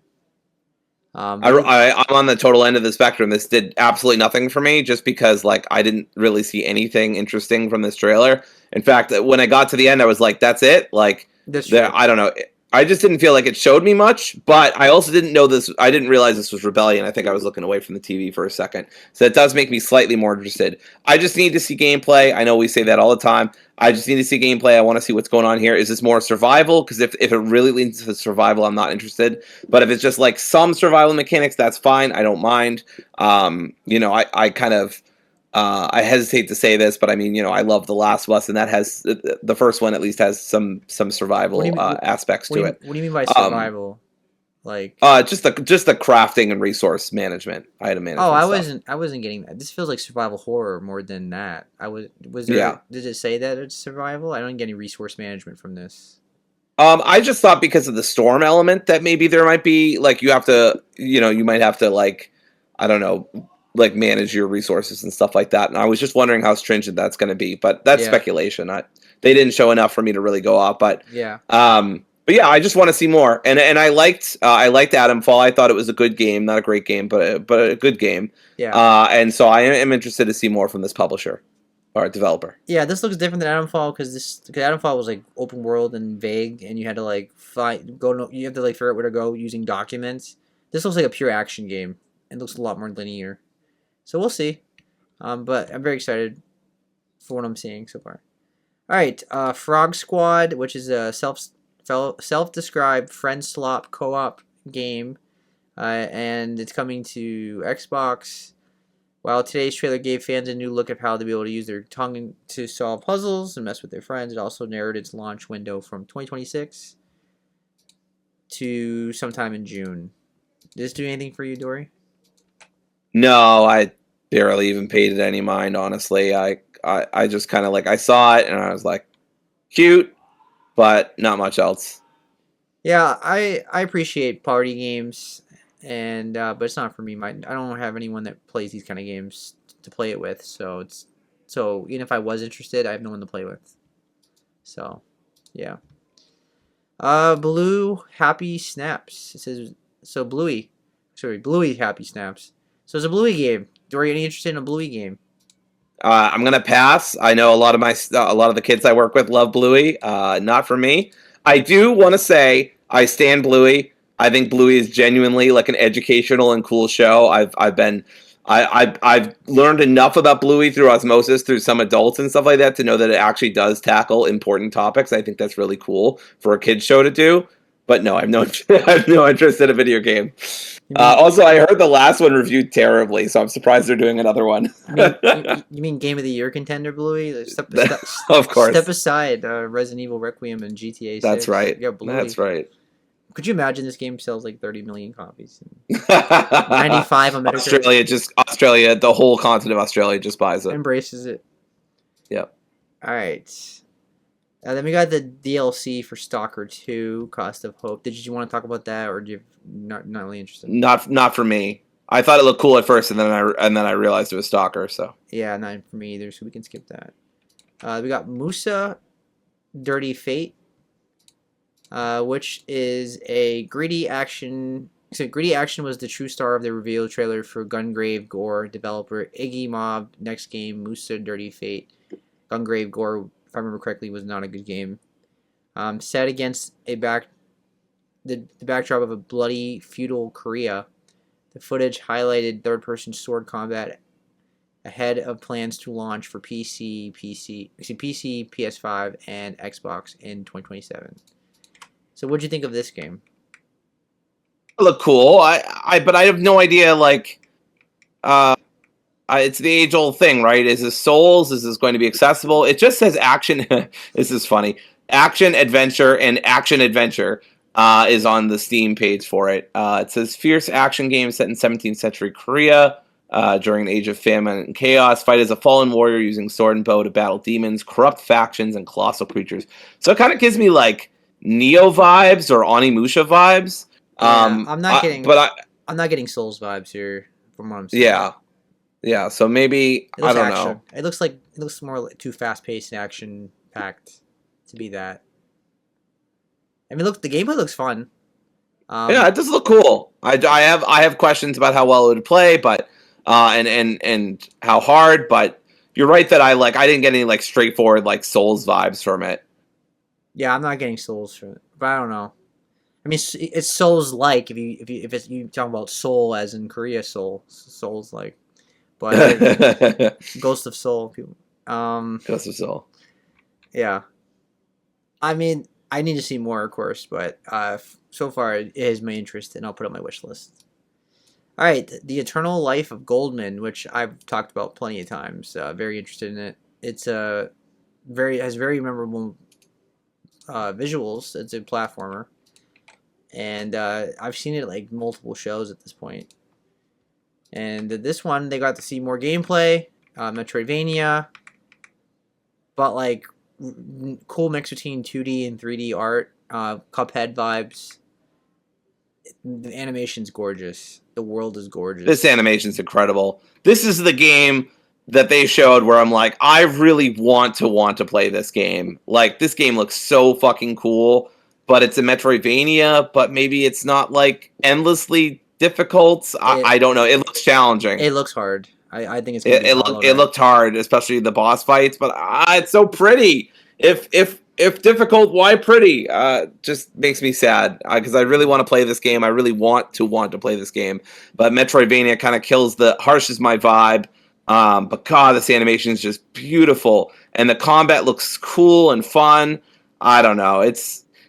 S2: I'm on the total end of the spectrum. This did absolutely nothing for me, just because like I didn't really see anything interesting from this trailer. In fact, when I got to the end, I was like, "That's it." Like, I don't know. I just didn't feel like it showed me much, but I also didn't know this. I didn't realize this was Rebellion. I think I was looking away from the TV for a second. So it does make me slightly more interested. I just need to see gameplay. I know we say that all the time. I just need to see gameplay. I want to see what's going on here. Is this more survival? Because if it really leans to survival, I'm not interested. But if it's just like some survival mechanics, that's fine. I don't mind. I kind of... I hesitate to say this, but I mean, I love The Last of Us, and that has the first one at least has some survival aspects to it.
S1: What do you mean by survival?
S2: Just the crafting and resource management, item management.
S1: I wasn't getting that. This feels like survival horror more than that. Did it say that it's survival? I don't get any resource management from this.
S2: I just thought because of the storm element that maybe there might be like you have to, you might have to like, I don't know, like manage your resources and stuff like that. And I was just wondering how stringent that's going to be, but that's speculation. They didn't show enough for me to really go off, but yeah. But yeah, I just want to see more. And I liked Adamfall. I thought it was a good game, not a great game, but a good game. Yeah. And so I am interested to see more from this publisher or developer.
S1: Yeah, this looks different than Adamfall because Adamfall was like open world and vague, and you had to like you have to like figure out where to go using documents. This looks like a pure action game. It looks a lot more linear. So we'll see. But I'm very excited for what I'm seeing so far. All right, Frog Squad, which is a self-described friend slop co-op game, and it's coming to Xbox. While today's trailer gave fans a new look at how they'll be able to use their tongue to solve puzzles and mess with their friends, it also narrowed its launch window from 2026 to sometime in June. Did this do anything for you, Dory?
S2: No, I barely even paid it any mind, honestly. I just kind of like, I saw it and I was like, cute, but not much else.
S1: Yeah, I appreciate party games, and but it's not for me. I don't have anyone that plays these kind of games to play it with, so even if I was interested, I have no one to play with. So, yeah. Blue Happy Snaps. It says Bluey Happy Snaps. So it's a Bluey game. Dory, any interested in a Bluey game?
S2: I'm gonna pass. I know a lot of the kids I work with love Bluey. Not for me. I do want to say I stand Bluey. I think Bluey is genuinely like an educational and cool show. I've learned enough about Bluey through osmosis, through some adults and stuff like that, to know that it actually does tackle important topics. I think that's really cool for a kids show to do. But no, I have no interest in a video game. Also, I heard the last one reviewed terribly, so I'm surprised they're doing another one.
S1: You mean Game of the Year contender, Bluey?
S2: Of course.
S1: Step aside Resident Evil Requiem and GTA 6.
S2: That's right. That's right.
S1: Could you imagine this game sells like 30 million copies? 95 on Metacritic.
S2: Australia, the whole continent of Australia just buys it.
S1: Embraces it.
S2: Yep.
S1: All right. Then we got the DLC for Stalker 2, Cost of Hope. Did you want to talk about that, or do you not really interested?
S2: Not for me. I thought it looked cool at first, and then I realized it was Stalker. So
S1: yeah, not for me either. So we can skip that. We got Musa, Dirty Fate, which is a gritty action. So gritty action was the true star of the reveal trailer for Gungrave Gore. Developer Iggy Mob. Next game, Musa, Dirty Fate. Gungrave Gore, if I remember correctly, was not a good game. Set against the backdrop of a bloody feudal Korea, the footage highlighted third-person sword combat ahead of plans to launch for PC, PS5, and Xbox in 2027. So, what'd you think of this game?
S2: It looked cool. But I have no idea. Like, it's the age-old thing, right? Is this Souls? Is this going to be accessible? It just says action. This is funny. Action, adventure, and action adventure is on the Steam page for it. It says fierce action game set in 17th century Korea. during an age of famine and chaos. Fight as a fallen warrior using sword and bow to battle demons, corrupt factions, and colossal creatures. So it kind of gives me like Neo vibes or Onimusha vibes.
S1: Yeah, I'm not getting Souls vibes here from what I'm seeing.
S2: Yeah. So maybe I don't know.
S1: It looks more like too fast paced and action packed to be that. I mean, look, the gameplay looks fun.
S2: Yeah, it does look cool. I have questions about how well it would play, but and how hard. But you're right that I didn't get any like straightforward like Souls vibes from it.
S1: Yeah, I'm not getting Souls from it, but I don't know. I mean, it's Souls like if you talking about Soul as in Korea Souls like, but Ghost of Soul people.
S2: Ghost of Soul.
S1: Yeah, I mean, I need to see more, of course, but so far it is my interest, and I'll put it on my wish list. All right, The Eternal Life of Goldman, which I've talked about plenty of times. Very interested in it. It's has very memorable visuals. It's a platformer, and I've seen it at like multiple shows at this point. And this one, they got to see more gameplay, Metroidvania, but like cool mix between 2D and 3D art, Cuphead vibes. The animation's gorgeous. The world is gorgeous.
S2: This animation's incredible. This is the game that they showed where I'm like, I really want to play this game. Like, this game looks so fucking cool, but it's a Metroidvania, but maybe it's not like endlessly difficult. I don't know. It looks challenging.
S1: It looks hard. I think it's
S2: it looked hard, especially the boss fights, but it's so pretty. If difficult, why pretty? Just makes me sad because I really want to play this game. I really want to play this game, but Metroidvania kind of harshes my vibe. But God, this animation is just beautiful, and the combat looks cool and fun. I don't know. It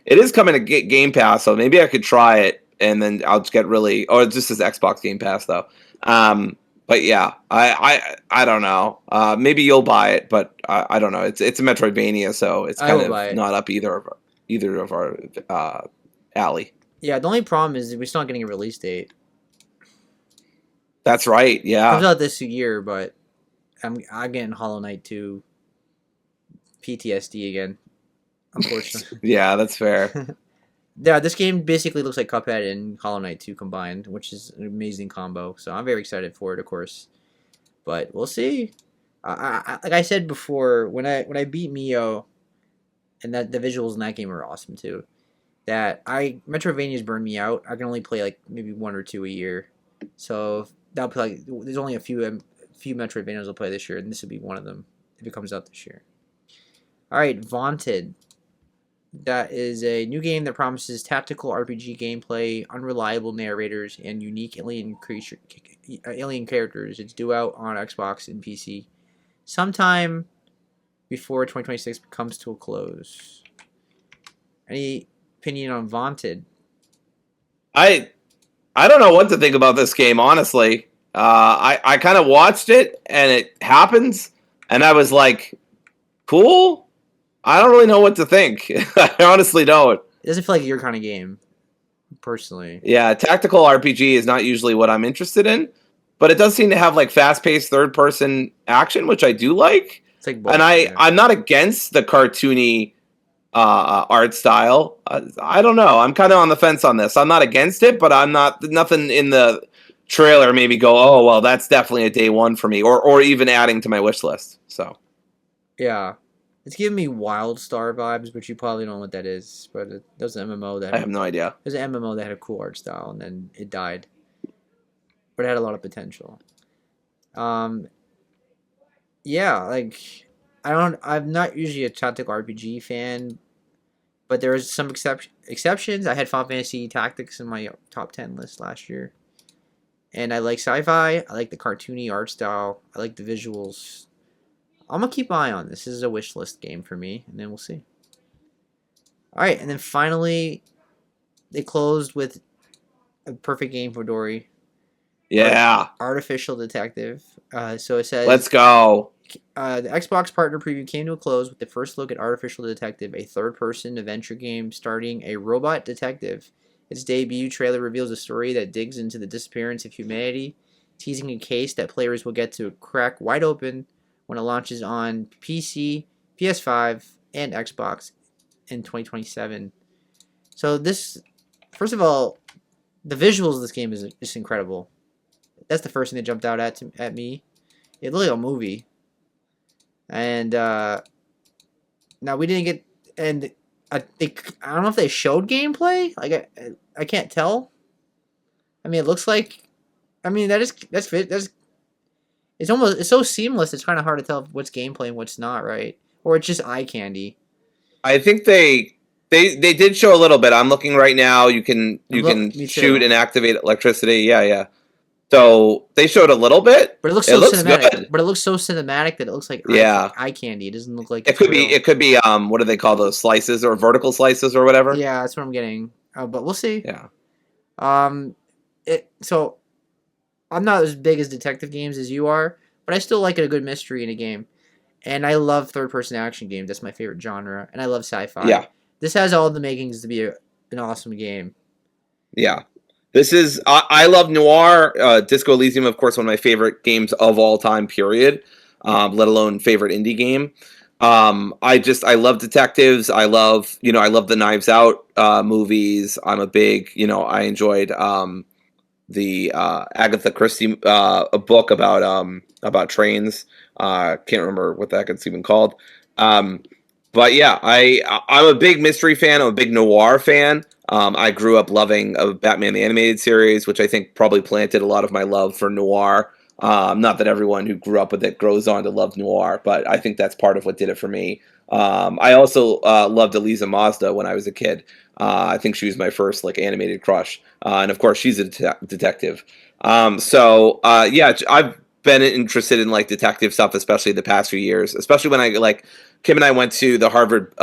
S2: is coming to Game Pass, so maybe I could try it, and then I'll just get or it just says Xbox Game Pass though. But yeah, I don't know. Maybe you'll buy it, but I don't know. It's a Metroidvania, so it's kind of not up either of our alley.
S1: Yeah, the only problem is we're still not getting a release date.
S2: That's right. Yeah,
S1: it comes out this year, but I'm getting Hollow Knight 2 PTSD again. Unfortunately.
S2: Yeah, that's fair.
S1: Yeah, this game basically looks like Cuphead and Hollow Knight 2 combined, which is an amazing combo. So I'm very excited for it, of course. But we'll see. Like I said before, when I beat Mio, and that the visuals in that game are awesome too. Metroidvanias burn me out. I can only play like maybe 1 or 2 a year. So that'll be like there's only a few Metroidvanias I'll play this year, and this would be one of them if it comes out this year. All right, Vaunted. That is a new game that promises tactical RPG gameplay, unreliable narrators, and unique alien characters. It's due out on Xbox and PC sometime before 2026 comes to a close. Any opinion on Vaunted?
S2: I don't know what to think about this game, honestly. I kind of watched it, and it happens, and I was like, cool? I don't really know what to think. I honestly don't.
S1: It doesn't feel like your kind of game, personally.
S2: Yeah, tactical RPG is not usually what I'm interested in, but it does seem to have like fast-paced third-person action, which I do like. It's like both, and I'm not against the cartoony art style. I don't know. I'm kind of on the fence on this. I'm not against it, but I'm not. Nothing in the trailer made me go, oh well, that's definitely a day one for me, or even adding to my wish list. So
S1: yeah. It's giving me WildStar vibes, but you probably don't know what that is. But it was an MMO that
S2: I have no idea.
S1: It was an MMO that had a cool art style, and then it died. But it had a lot of potential. Yeah, like I'm not usually a tactical RPG fan, but there was some exceptions. I had Final Fantasy Tactics in my top 10 list last year, and I like sci-fi. I like the cartoony art style. I like the visuals. I'm going to keep an eye on this. This is a wish list game for me, and then we'll see. All right, and then finally, they closed with a perfect game for Dory.
S2: Yeah.
S1: Artificial Detective. So it says...
S2: Let's go.
S1: The Xbox partner preview came to a close with the first look at Artificial Detective, a third-person adventure game starring a robot detective. Its debut trailer reveals a story that digs into the disappearance of humanity teasing a case that players will get to crack wide open when it launches on PC, PS5, and Xbox in 2027. So this, first of all, the visuals of this game is just incredible. That's the first thing that jumped out at me. It looked like a movie, and now we didn't get, and I don't know if they showed gameplay. Like I can't tell. I mean, it looks like. I mean, that's it's so seamless. It's kind of hard to tell what's gameplay and what's not, right? Or it's just eye candy.
S2: I think they did show a little bit. I'm looking right now. You can shoot and activate electricity. Yeah. So they showed a little bit,
S1: but it looks so cinematic. Good. But it looks so cinematic that it looks like eye candy. It doesn't look like
S2: it could be. It could be. What do they call those slices or vertical slices or whatever?
S1: Yeah, that's what I'm getting. But we'll see.
S2: Yeah.
S1: So I'm not as big as detective games as you are, but I still like a good mystery in a game, and I love third-person action games. That's my favorite genre, and I love sci-fi.
S2: Yeah.
S1: This has all the makings to be an awesome game.
S2: Yeah. This is, I love noir. Disco Elysium, of course, one of my favorite games of all time, period. Let alone favorite indie game. I love detectives. I love the Knives Out movies. I'm a big, I enjoyed the Agatha Christie a book about trains. Can't remember what that gets even called. But yeah, I'm a big mystery fan. I'm a big noir fan. I grew up loving Batman the Animated Series, which I think probably planted a lot of my love for noir. Not that everyone who grew up with it grows on to love noir, but I think that's part of what did it for me. I also loved Eliza Mazda when I was a kid. I think she was my first animated crush, and of course she's a detective. Yeah, I've been interested in detective stuff, especially the past few years. Especially when Kim and I went to the Harvard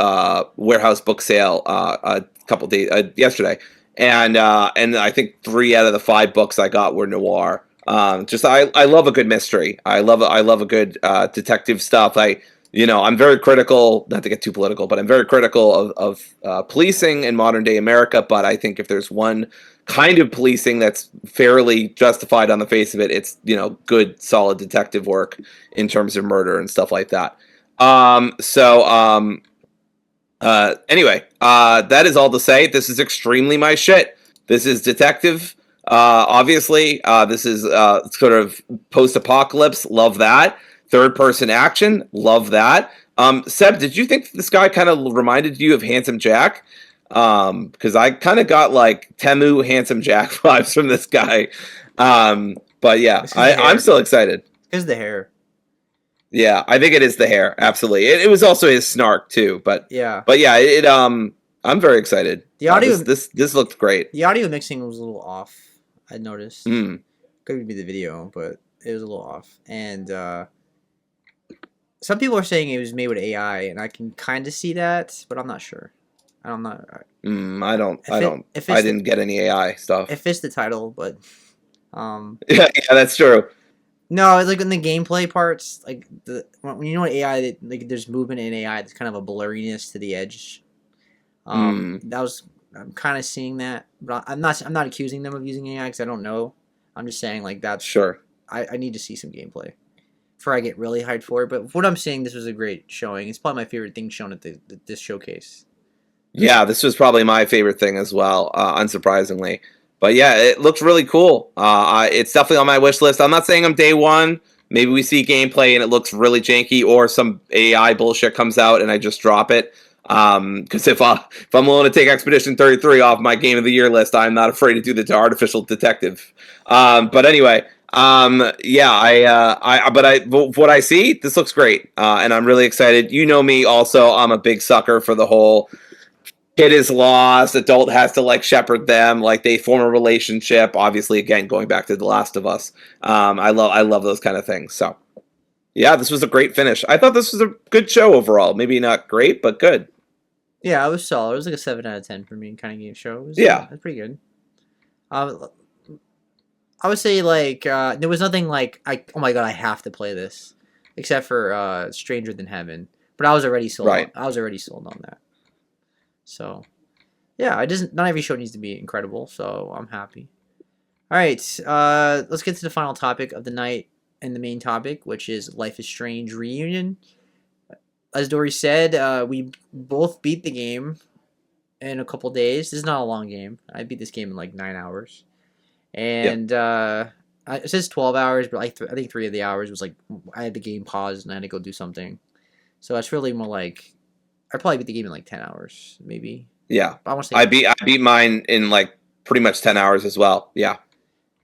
S2: warehouse book sale a couple days yesterday, and I think 3 out of the 5 books I got were noir. I love a good mystery. I love a good detective stuff. I'm very critical, not to get too political, but I'm very critical of policing in modern day America. But I think if there's one kind of policing that's fairly justified on the face of it, it's good, solid detective work in terms of murder and stuff like that. Anyway, that is all to say. This is extremely my shit. This is detective. Obviously, this is sort of post-apocalypse. Love that. Third-person action. Love that. Seb, did you think this guy kind of reminded you of Handsome Jack? Because I kind of got Temu Handsome Jack vibes from this guy. But yeah, I'm still excited.
S1: It's the hair.
S2: Yeah, I think it is the hair. Absolutely. It was also his snark too, but yeah, I'm very excited.
S1: The audio
S2: this looked great.
S1: The audio mixing was a little off. I noticed. Could be the video, but it was a little off. And some people are saying it was made with AI, and I can kind of see that, but I'm not sure. I'm not.
S2: I didn't get any AI stuff.
S1: It fits the title, but
S2: yeah, that's true.
S1: No, it's in the gameplay parts, when you know AI, there's movement in AI. There's kind of a blurriness to the edge. I'm kind of seeing that, but I'm not accusing them of using AI because I don't know. I'm just saying that's
S2: sure.
S1: I need to see some gameplay before I get really hyped for it. But what I'm saying, this was a great showing. It's probably my favorite thing shown at this showcase.
S2: Yeah, this was probably my favorite thing as well, unsurprisingly. But yeah, it looks really cool. It's definitely on my wish list. I'm not saying I'm day one. Maybe we see gameplay and it looks really janky, or some AI bullshit comes out and I just drop it. Because if I'm willing to take Expedition 33 off my Game of the Year list, I'm not afraid to do the Artificial Detective. But anyway, yeah, what I see, this looks great, and I'm really excited. You know me, also, I'm a big sucker for the whole kid is lost, adult has to shepherd them, they form a relationship. Obviously, again, going back to The Last of Us, I love those kind of things. So, yeah, this was a great finish. I thought this was a good show overall. Maybe not great, but good.
S1: Yeah, it was solid. It was a 7 out of 10 for me kind of game show. It was pretty good. I would say there was nothing oh my god, I have to play this, except for Stranger Than Heaven. But I was already sold. Right. I was already sold on that. So, yeah, not every show needs to be incredible, so I'm happy. All right, let's get to the final topic of the night and the main topic, which is Life is Strange Reunion. As Dory said, we both beat the game in a couple days. This is not a long game. I beat this game in like 9 hours, and it says 12 hours, but I think 3 of the hours was like I had the game paused and I had to go do something. So it's really more like I probably beat the game in like 10 hours, maybe.
S2: Yeah, I want to say I beat mine in like pretty much 10 hours as well. Yeah.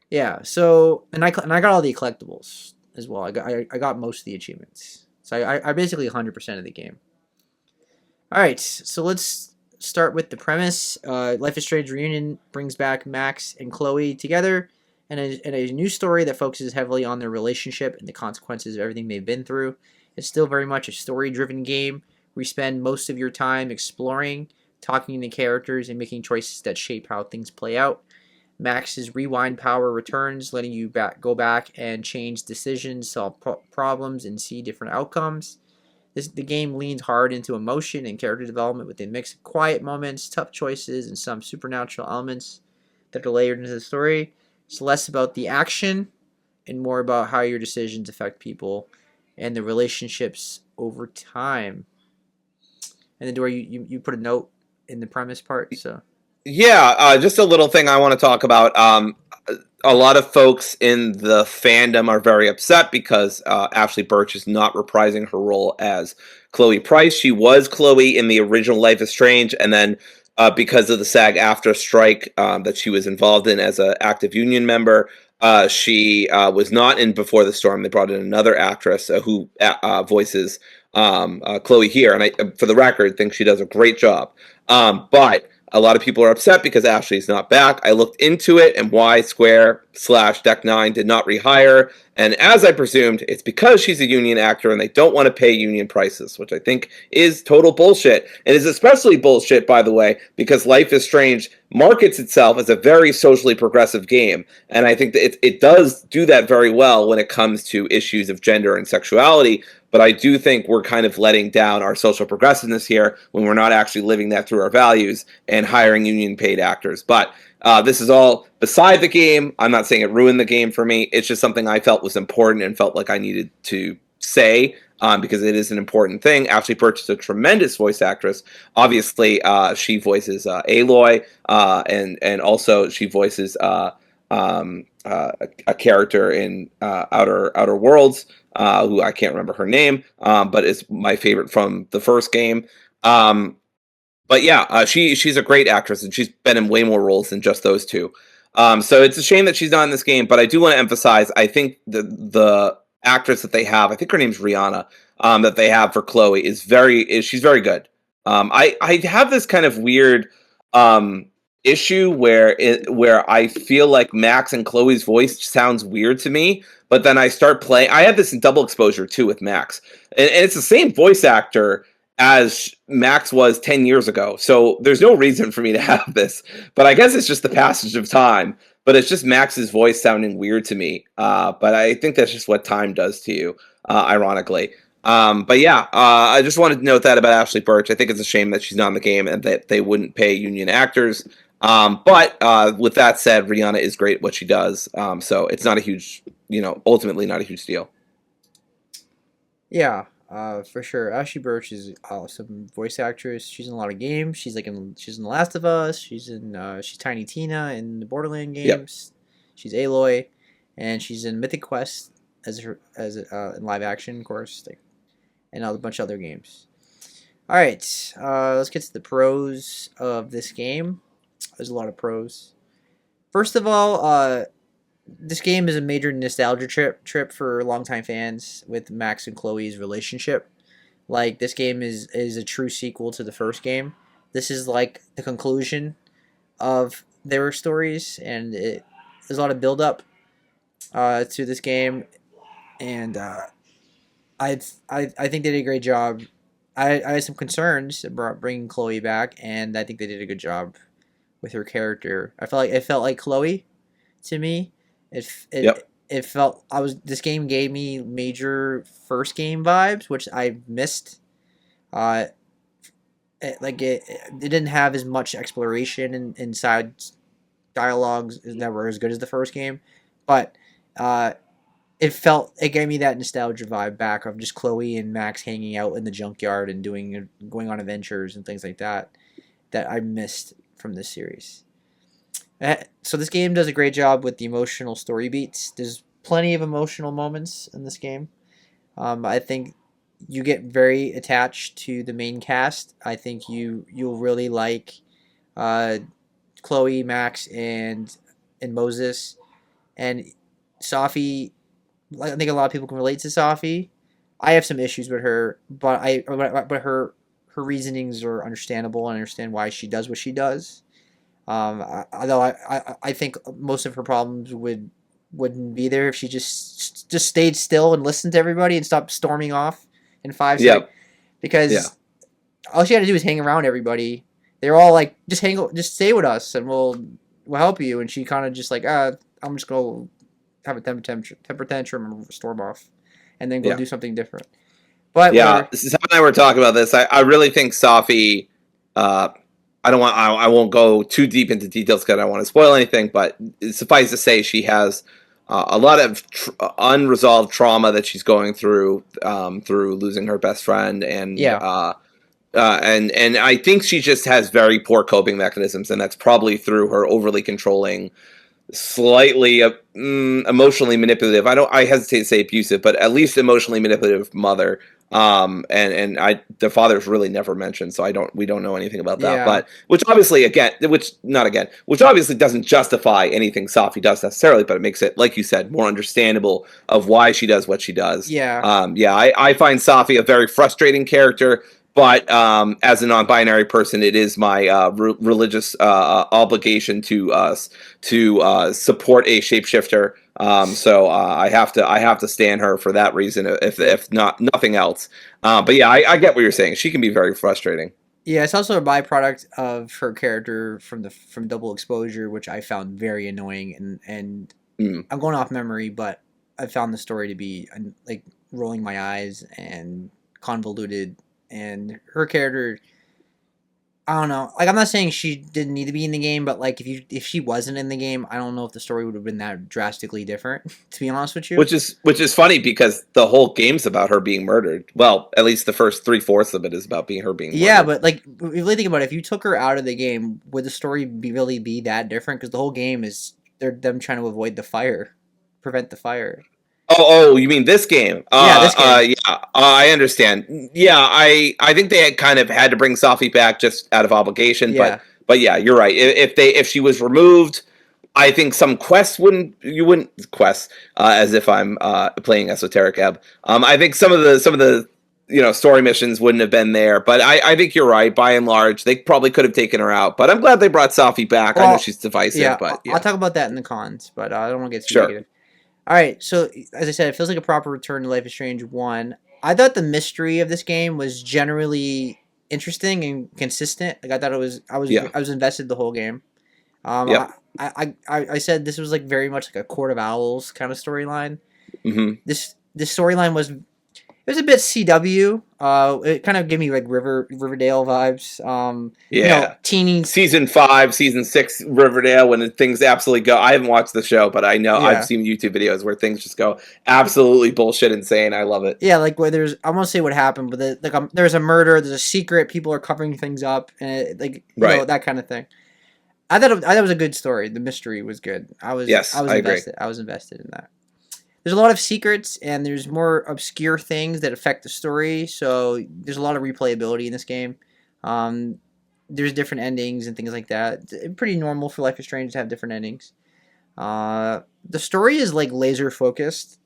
S1: Yeah. So and I got all the collectibles as well. I got most of the achievements. So I basically 100% of the game. All right. So let's start with the premise. Life is Strange Reunion brings back Max and Chloe together in a new story that focuses heavily on their relationship and the consequences of everything they've been through. It's still very much a story-driven game where you spend most of your time exploring, talking to characters, and making choices that shape how things play out. Max's rewind power returns, letting you go back and change decisions, solve problems, and see different outcomes. The game leans hard into emotion and character development with a mix of quiet moments, tough choices, and some supernatural elements that are layered into the story. It's less about the action and more about how your decisions affect people and the relationships over time. And then, Dory, you put a note in the premise part, so.
S2: Yeah, just a little thing I want to talk about. A lot of folks in the fandom are very upset because Ashley Birch is not reprising her role as Chloe Price. She was Chloe in the original Life is Strange, and then because of the SAG-AFTRA strike that she was involved in as an active union member, she was not in Before the Storm. They brought in another actress who voices Chloe here, and I, for the record, think she does a great job. But a lot of people are upset because Ashley's not back. I looked into it, and why Square/Deck9 did not rehire. And as I presumed, it's because she's a union actor and they don't want to pay union prices, which I think is total bullshit. And is especially bullshit, by the way, because Life is Strange markets itself as a very socially progressive game. And I think that it does do that very well when it comes to issues of gender and sexuality. But I do think we're kind of letting down our social progressiveness here when we're not actually living that through our values and hiring union paid actors. But this is all beside the game. I'm not saying it ruined the game for me. It's just something I felt was important and felt like I needed to say because it is an important thing. Ashley Birch is a tremendous voice actress. Obviously, she voices Aloy, and also she voices a character in Outer Worlds, who I can't remember her name, but is my favorite from the first game. But yeah, she's a great actress, and she's been in way more roles than just those two. So it's a shame that she's not in this game, but I do want to emphasize, I think the actress that they have, I think her name's Rihanna, that they have for Chloe she's very good. I have this kind of weird issue where I feel like Max and Chloe's voice sounds weird to me, but then I start playing. I have this in double exposure too with Max, and it's the same voice actor as Max was 10 years ago. So there's no reason for me to have this, but I guess it's just the passage of time. But it's just Max's voice sounding weird to me. But I think that's just what time does to you, ironically. But yeah, I just wanted to note that about Ashley Birch. I think it's a shame that she's not in the game and that they wouldn't pay union actors. But with that said, Rihanna is great at what she does. So it's not a huge, ultimately not a huge deal.
S1: Yeah, for sure. Ashley Birch is awesome voice actress. She's in a lot of games. She's in The Last of Us. She's Tiny Tina in the Borderlands games. Yep. She's Aloy, and she's in Mythic Quest as in live action, of course, and a bunch of other games. All right, let's get to the pros of this game. There's a lot of pros. First of all, this game is a major nostalgia trip for longtime fans with Max and Chloe's relationship. Like, this game is a true sequel to the first game. This is like the conclusion of their stories, and there's a lot of build up to this game, and I think they did a great job. I had some concerns about bringing Chloe back, and I think they did a good job with her character. It felt like Chloe to me. It felt this game gave me major first game vibes, which I missed. It didn't have as much exploration inside dialogues is never as good as the first game, but uh, it gave me that nostalgia vibe back of just Chloe and Max hanging out in the junkyard and going on adventures and things like that I missed from this series. So this game does a great job with the emotional story beats. There's plenty of emotional moments in this game. I think you get very attached to the main cast. I think you'll really like uh, Chloe, Max, and Moses, and Safi. I think a lot of people can relate to Safi. I have some issues with her, but her reasonings are understandable. And I understand why she does what she does. Although I think most of her problems wouldn't be there if she just stayed still and listened to everybody and stopped storming off in 5 seconds. Because all she had to do was hang around everybody. They were all like, just stay with us and we'll help you. And she kind of just like, I'm just gonna have a temper tantrum and storm off, and then go do something different. But
S2: Sam and I were talking about this. I really think Safi. I won't go too deep into details because I don't want to spoil anything. But suffice to say, she has a lot of unresolved trauma that she's going through through losing her best friend, and and I think she just has very poor coping mechanisms, and that's probably through her overly controlling, slightly emotionally manipulative. I hesitate to say abusive, but at least emotionally manipulative mother. The father's really never mentioned, so we don't know anything about that. But which obviously doesn't justify anything Safi does necessarily, but it makes it, like you said, more understandable of why she does what she does. I find Safi a very frustrating character. But as a non-binary person, it is my religious obligation to support a shapeshifter. So I have to stand her for that reason, if not nothing else. But yeah, I get what you're saying. She can be very frustrating.
S1: Yeah, it's also a byproduct of her character from Double Exposure, which I found very annoying. And I'm going off memory, but I found the story to be like rolling my eyes and convoluted. And her character, I don't know. Like, I'm not saying she didn't need to be in the game, but like if she wasn't in the game, I don't know if the story would have been that drastically different. To be honest with you,
S2: which is funny because the whole game's about her being murdered. Well, at least the first 3/4 of it is about her being murdered.
S1: Yeah, but like, if you really think about it, if you took her out of the game, would the story really be that different? Because the whole game is them trying to avoid the fire, prevent the fire.
S2: Oh, you mean this game?
S1: This game.
S2: I understand. Yeah, I think they kind of had to bring Safi back just out of obligation.
S1: Yeah.
S2: But yeah, you're right. If she was removed, I think some quests wouldn't quest as if I'm playing Esoteric Ebb. I think some of the story missions wouldn't have been there. But I think you're right. By and large, they probably could have taken her out. But I'm glad they brought Safi back. Well, I know she's divisive.
S1: Yeah,
S2: but
S1: I'll talk about that in the cons. But I don't want to get too negative. All right, so as I said, it feels like a proper return to Life is Strange 1. I thought the mystery of this game was generally interesting and consistent. Like, I thought I was invested the whole game. I said this was like very much like a Court of Owls kind of storyline.
S2: Mm-hmm.
S1: This storyline was a bit CW. It kind of gave me like Riverdale vibes. Teeny
S2: season 5, season 6 Riverdale, when things absolutely go. I haven't watched the show, but I know I've seen YouTube videos where things just go absolutely bullshit insane. I love it.
S1: Yeah, like where I won't say what happened, but there's a murder, there's a secret, people are covering things up, and that kind of thing. I thought it was a good story. The mystery was good. I was invested. I was invested in that. There's a lot of secrets, and there's more obscure things that affect the story, so there's a lot of replayability in this game. There's different endings and things like that. It's pretty normal for Life is Strange to have different endings. The story is like laser focused.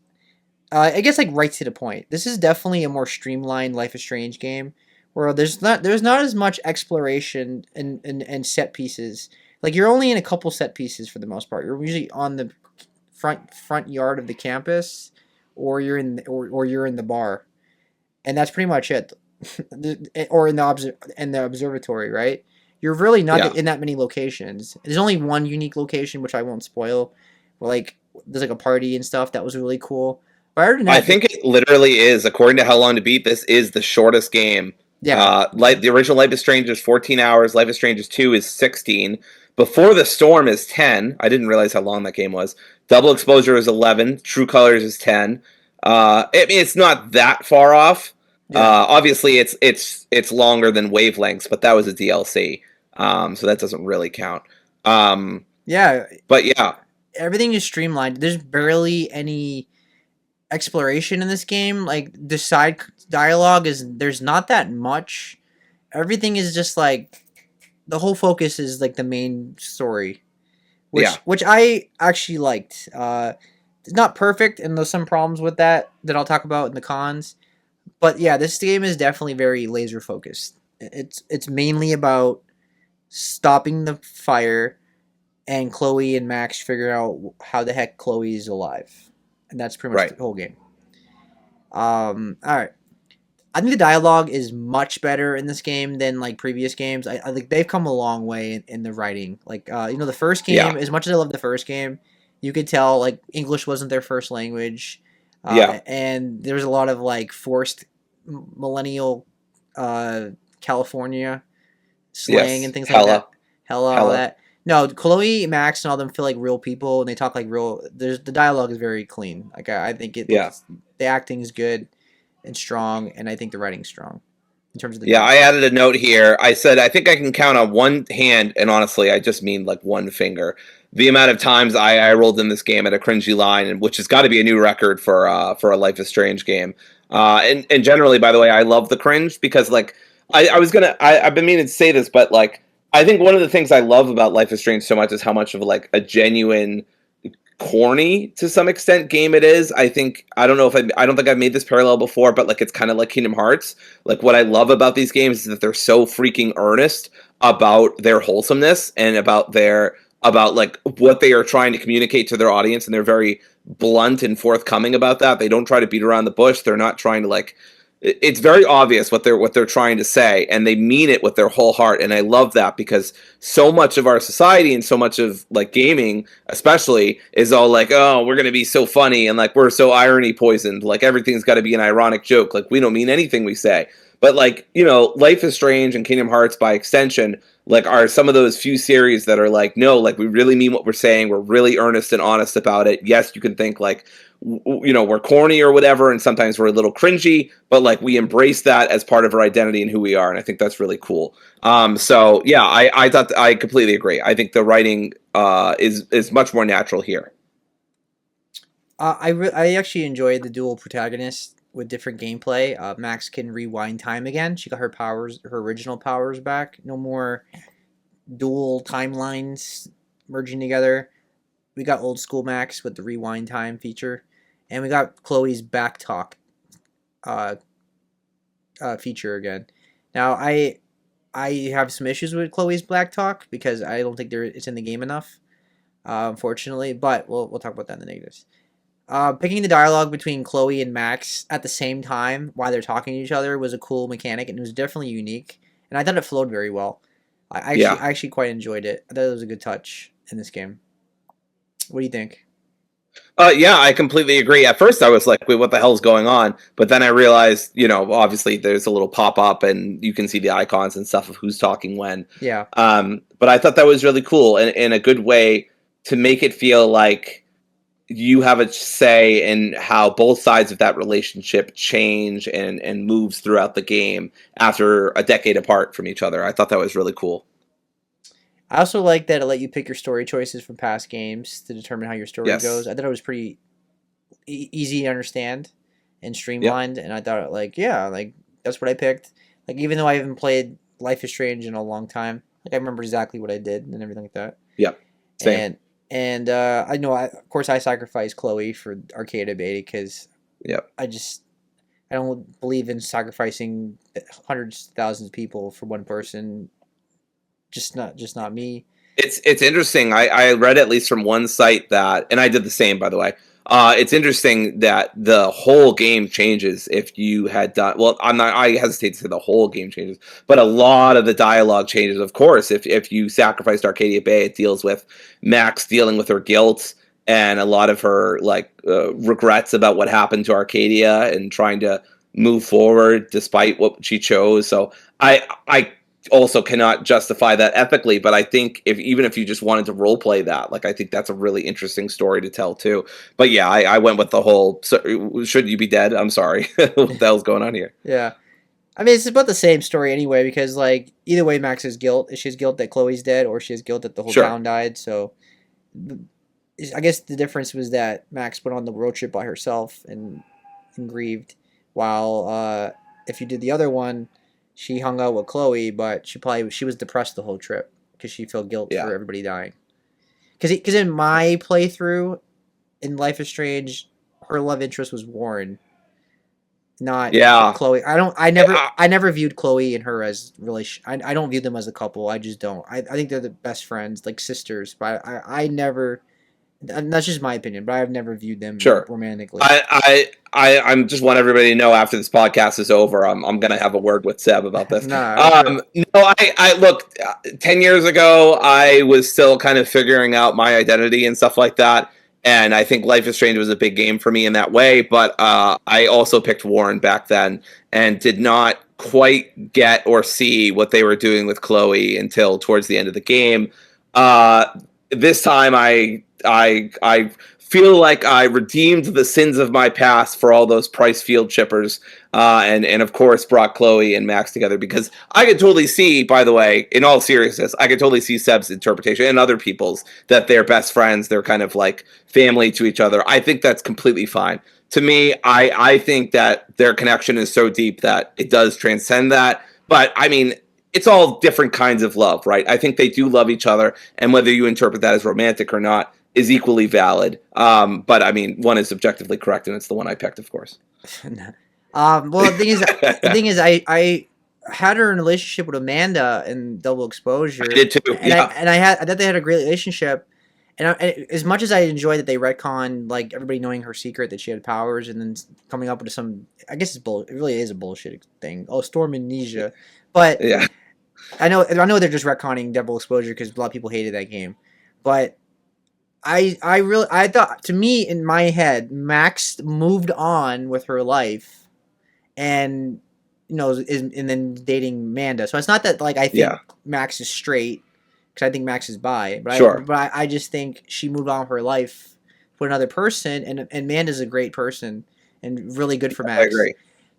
S1: I guess like right to the point. This is definitely a more streamlined Life is Strange game, where there's not as much exploration and set pieces. Like, you're only in a couple set pieces for the most part. You're usually on the front yard of the campus, or you're in the bar, and that's pretty much it. Or in the observatory, right? You're really not in that many locations. There's only one unique location, which I won't spoil, where like there's like a party and stuff that was really cool. But other than that,
S2: I think it literally is, according to How Long to Beat, this is the shortest game.
S1: Yeah.
S2: Like the original Life is Strange is 14 hours. Life is Strange 2 is 16. Before the Storm is 10. I didn't realize how long that game was. Double Exposure is 11. True Colors is 10. I mean, it's not that far off. Yeah. Obviously, it's longer than Wavelengths, but that was a DLC, so that doesn't really count.
S1: Yeah,
S2: but yeah,
S1: everything is streamlined. There's barely any exploration in this game. Like the side dialogue there's not that much. Everything is just like the whole focus is like the main story, which I actually liked. It's not perfect, and there's some problems with that I'll talk about in the cons. But yeah, this game is definitely very laser focused. It's mainly about stopping the fire and Chloe and Max figure out how the heck Chloe is alive, and that's pretty much the whole game. All right. I think the dialogue is much better in this game than like previous games. I think they've come a long way in the writing. Like the first game, as much as I love the first game, you could tell like English wasn't their first language. And there was a lot of like forced millennial California slang and things like that. Hella, all that. No, Chloe, Max, and all them feel like real people, and they talk like real. The dialogue is very clean. Like I think the acting is good and strong, and I think the writing's strong in terms of the.
S2: Yeah, I added a note here. I said I think I can count on one hand, and honestly, I just mean like one finger, the amount of times I rolled in this game at a cringy line, which has got to be a new record for a Life is Strange game. And generally, by the way, I love the cringe because like I've been meaning to say this, but like I think one of the things I love about Life is Strange so much is how much of like a genuine, corny to some extent game it is. I don't think I've made this parallel before, but like it's kind of like Kingdom Hearts. Like what I love about these games is that they're so freaking earnest about their wholesomeness and about like what they are trying to communicate to their audience, and they're very blunt and forthcoming about that. They don't try to beat around the bush. They're not trying to like. It's very obvious what they're trying to say, and they mean it with their whole heart. And I love that because so much of our society and so much of like gaming, especially, is all like, oh, we're gonna be so funny and like we're so irony poisoned. Like everything's got to be an ironic joke. Like we don't mean anything we say. But like Life is Strange and Kingdom Hearts by extension, like are some of those few series that are like, no, like we really mean what we're saying. We're really earnest and honest about it. Yes, you can think like, we're corny or whatever, and sometimes we're a little cringy, but like we embrace that as part of our identity and who we are, and I think that's really cool. So yeah, I thought I completely agree. I think the writing is much more natural here.
S1: I actually enjoyed the dual protagonists with different gameplay. Max can rewind time again. She got her original powers back. No more dual timelines merging together. We got old school Max with the rewind time feature, and we got Chloe's back talk feature again. Now I have some issues with Chloe's back talk because I don't think it's in the game enough, unfortunately. But we'll talk about that in the negatives. Picking the dialogue between Chloe and Max at the same time while they're talking to each other was a cool mechanic, and it was definitely unique. And I thought it flowed very well. I actually quite enjoyed it. I thought it was a good touch in this game. What do you think?
S2: Yeah, I completely agree. At first, I was like, wait, what the hell's going on? But then I realized, obviously there's a little pop-up and you can see the icons and stuff of who's talking when.
S1: Yeah.
S2: But I thought that was really cool and in a good way to make it feel like you have a say in how both sides of that relationship change and moves throughout the game after a decade apart from each other. I thought that was really cool.
S1: I also like that it let you pick your story choices from past games to determine how your story goes. I thought it was pretty easy to understand and streamlined, and I thought that's what I picked. Like even though I haven't played Life is Strange in a long time, like I remember exactly what I did and everything like that.
S2: Yeah, same.
S1: And I know of course I sacrificed Chloe for arcade beta because I don't believe in sacrificing hundreds of thousands of people for one person. Just not me.
S2: It's interesting. I read at least from one site that, and I did the same, by the way. It's interesting that the whole game changes if you had done. Well, I hesitate to say the whole game changes, but a lot of the dialogue changes. Of course, if you sacrificed Arcadia Bay, it deals with Max dealing with her guilt and a lot of her regrets about what happened to Arcadia and trying to move forward despite what she chose. So I also cannot justify that ethically. But I think even if you just wanted to role play that, like I think that's a really interesting story to tell too. But yeah, I went with the whole should you be dead? I'm sorry, what the hell's going on here?
S1: Yeah. I mean, it's about the same story anyway, because like either way, Max has guilt. She has guilt that Chloe's dead, or she has guilt that the whole
S2: Sure.
S1: town died. So, I guess the difference was that Max went on the road trip by herself and grieved, while if you did the other one, she hung out with Chloe, but she was depressed the whole trip because she felt guilt
S2: Yeah.
S1: for everybody dying. Because in my playthrough in Life is Strange, her love interest was Warren, not
S2: Yeah.
S1: Chloe. I never viewed Chloe and her as I don't view them as a couple. I just don't. I think they're the best friends, like sisters. But I never. And that's just my opinion, but I've never viewed them
S2: Sure.
S1: romantically.
S2: I'm just want everybody to know after this podcast is over, I'm gonna have a word with Seb about this.
S1: Nah,
S2: no, I look 10 years ago, I was still kind of figuring out my identity and stuff like that. And I think Life is Strange was a big game for me in that way. But I also picked Warren back then and did not quite get or see what they were doing with Chloe until towards the end of the game. This time I feel like I redeemed the sins of my past for all those Price Field chippers, and of course brought Chloe and Max together, because I could totally see, by the way, in all seriousness, I could totally see Seb's interpretation and other people's, that they're best friends, they're kind of like family to each other. I think that's completely fine. To me, I think that their connection is so deep that it does transcend that. But I mean, it's all different kinds of love, right? I think they do love each other, and whether you interpret that as romantic or not is equally valid. But I mean, one is objectively correct, and it's the one I picked, of course.
S1: Well, the thing is, I had her in a relationship with Amanda in Double Exposure.
S2: I did too.
S1: And
S2: yeah.
S1: I thought they had a great relationship. And as much as I enjoyed that they retconned, like, everybody knowing her secret that she had powers, and then coming up with some, I guess it really is a bullshit thing. Oh, Storm Amnesia. But
S2: yeah.
S1: I know they're just retconning Double Exposure because a lot of people hated that game. But I thought, to me, in my head, Max moved on with her life, and and then dating Amanda. So it's not that, like, I think Max is straight, because I think Max is bi, but
S2: sure.
S1: I just think she moved on with her life with another person, and Amanda's a great person and really good for Max.
S2: I agree.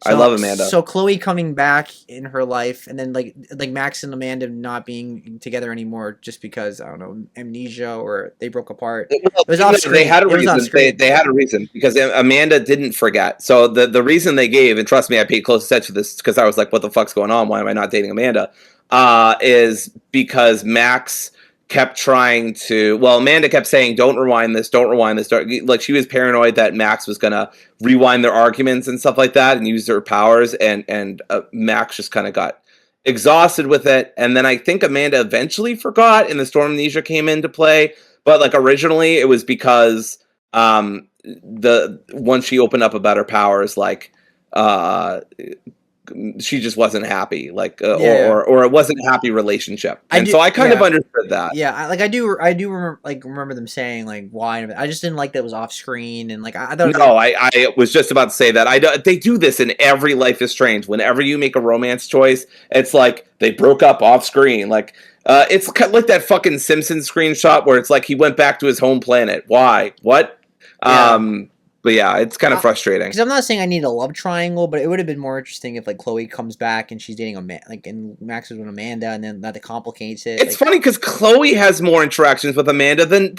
S2: I love Amanda.
S1: So Chloe coming back in her life, and then like Max and Amanda not being together anymore just because, I don't know, amnesia, or they broke apart. It was off screen.
S2: They had a reason. They had a reason, because Amanda didn't forget. So the reason they gave, and trust me, I paid close attention to this because I was like, what the fuck's going on? Why am I not dating Amanda? Is because Max kept trying to, Amanda kept saying, don't rewind this, like, she was paranoid that Max was gonna rewind their arguments and stuff like that and use their powers, and Max just kind of got exhausted with it. And then I think Amanda eventually forgot, and the Storm Amnesia came into play. But like, originally it was because once she opened up about her powers, like she just wasn't happy, like, or it wasn't a happy relationship, and so I kind of understood that.
S1: Yeah, I do remember them saying, like, why. I just didn't like that it was off screen, and like, I thought.
S2: No, I was just about to say that. They do this in every Life is Strange. Whenever you make a romance choice, it's like they broke up off screen. Like, it's like that fucking Simpsons screenshot where it's like he went back to his home planet. Why? What? Yeah. But yeah, it's kind of frustrating.
S1: Because I'm not saying I need a love triangle, but it would have been more interesting if, like, Chloe comes back and she's dating and Max is with Amanda, and then that complicates it.
S2: It's funny because Chloe has more interactions with Amanda than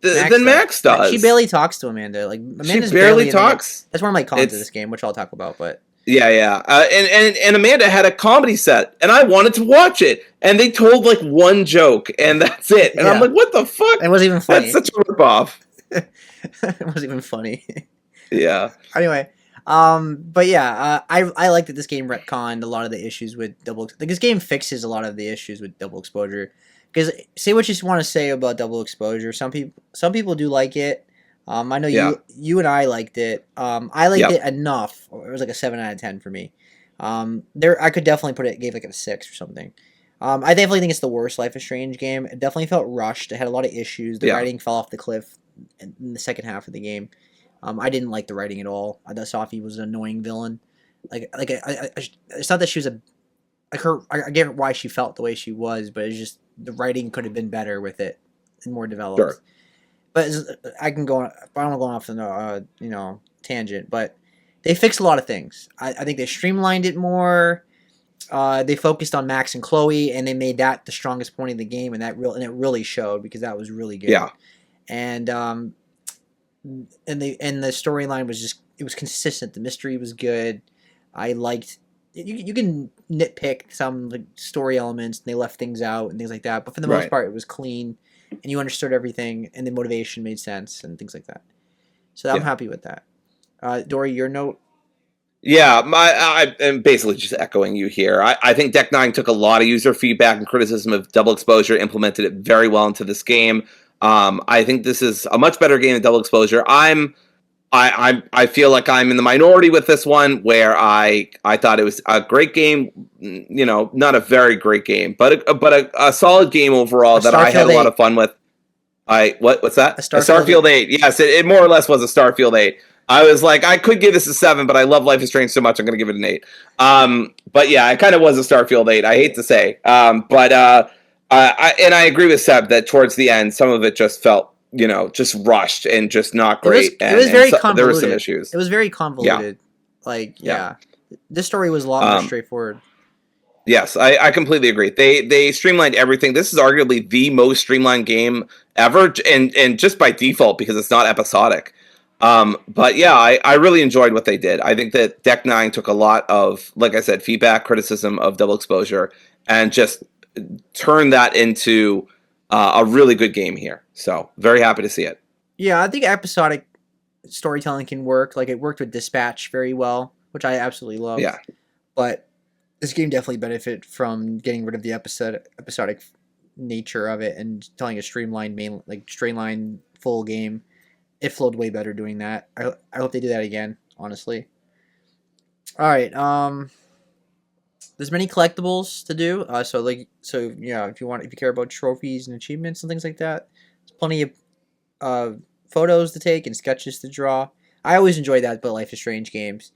S2: Max does.
S1: She barely talks to Amanda. Like, Amanda's
S2: she barely talks.
S1: That's one of my cons of this game, which I'll talk about. But
S2: yeah. And Amanda had a comedy set, and I wanted to watch it, and they told like one joke, and that's it. And I'm like, what the fuck?
S1: It wasn't even funny.
S2: That's such a ripoff.
S1: It wasn't even funny.
S2: Yeah.
S1: Anyway, but yeah, I like that this game retconned a lot of the issues with double. Like, this game fixes a lot of the issues with Double Exposure. Because, say what you want to say about Double Exposure. Some people do like it. I know you and I liked it. I liked it enough. It was like a 7 out of 10 for me. I could definitely gave like a 6 or something. I definitely think it's the worst Life is Strange game. It definitely felt rushed. It had a lot of issues. The writing fell off the cliff in the second half of the game. I didn't like the writing at all. I thought Sophie was an annoying villain. It's not that she was like her. I get why she felt the way she was, but it's just the writing could have been better with it and more developed.
S2: Sure.
S1: But I can go. I don't go off the tangent, but they fixed a lot of things. I think they streamlined it more. They focused on Max and Chloe, and they made that the strongest point of the game, and it really showed because that was really good.
S2: Yeah.
S1: And the storyline was just it was consistent. The mystery was good. I liked. You can nitpick some like story elements, and they left things out and things like that, but for the most part, it was clean, and you understood everything, and the motivation made sense and things like that. So I'm happy with that. Dory, your note.
S2: Yeah, I am basically just echoing you here. I think Deck 9 took a lot of user feedback and criticism of double exposure, implemented it very well into this game. I think this is a much better game than double exposure. I feel like I'm in the minority with this one, where I thought it was a great game, not a very great game, but a solid game overall that I had a lot of fun with. What's that? A Starfield 8. Yes, it more or less was a Starfield 8. I was like, I could give this a 7, but I love Life is Strange so much, I'm going to give it an 8. But yeah, it kind of was a Starfield 8, I hate to say. I agree with Seb that towards the end, some of it just felt, just rushed and just not great.
S1: It was very convoluted.
S2: There were some issues.
S1: It was very convoluted. Yeah. This story was a lot more straightforward.
S2: Yes, I completely agree. They streamlined everything. This is arguably the most streamlined game ever, and just by default because it's not episodic. But yeah, I really enjoyed what they did. I think that Deck 9 took a lot of, like I said, feedback, criticism of double exposure, and just turned that into a really good game here. So very happy to see it.
S1: Yeah, I think episodic storytelling can work. Like it worked with Dispatch very well, which I absolutely love.
S2: Yeah.
S1: But this game definitely benefited from getting rid of the episodic nature of it and telling a streamlined full game. It flowed way better doing that. I hope they do that again, honestly. All right. There's many collectibles to do. If you care about trophies and achievements and things like that, there's plenty of photos to take and sketches to draw. I always enjoy that about Life is Strange games.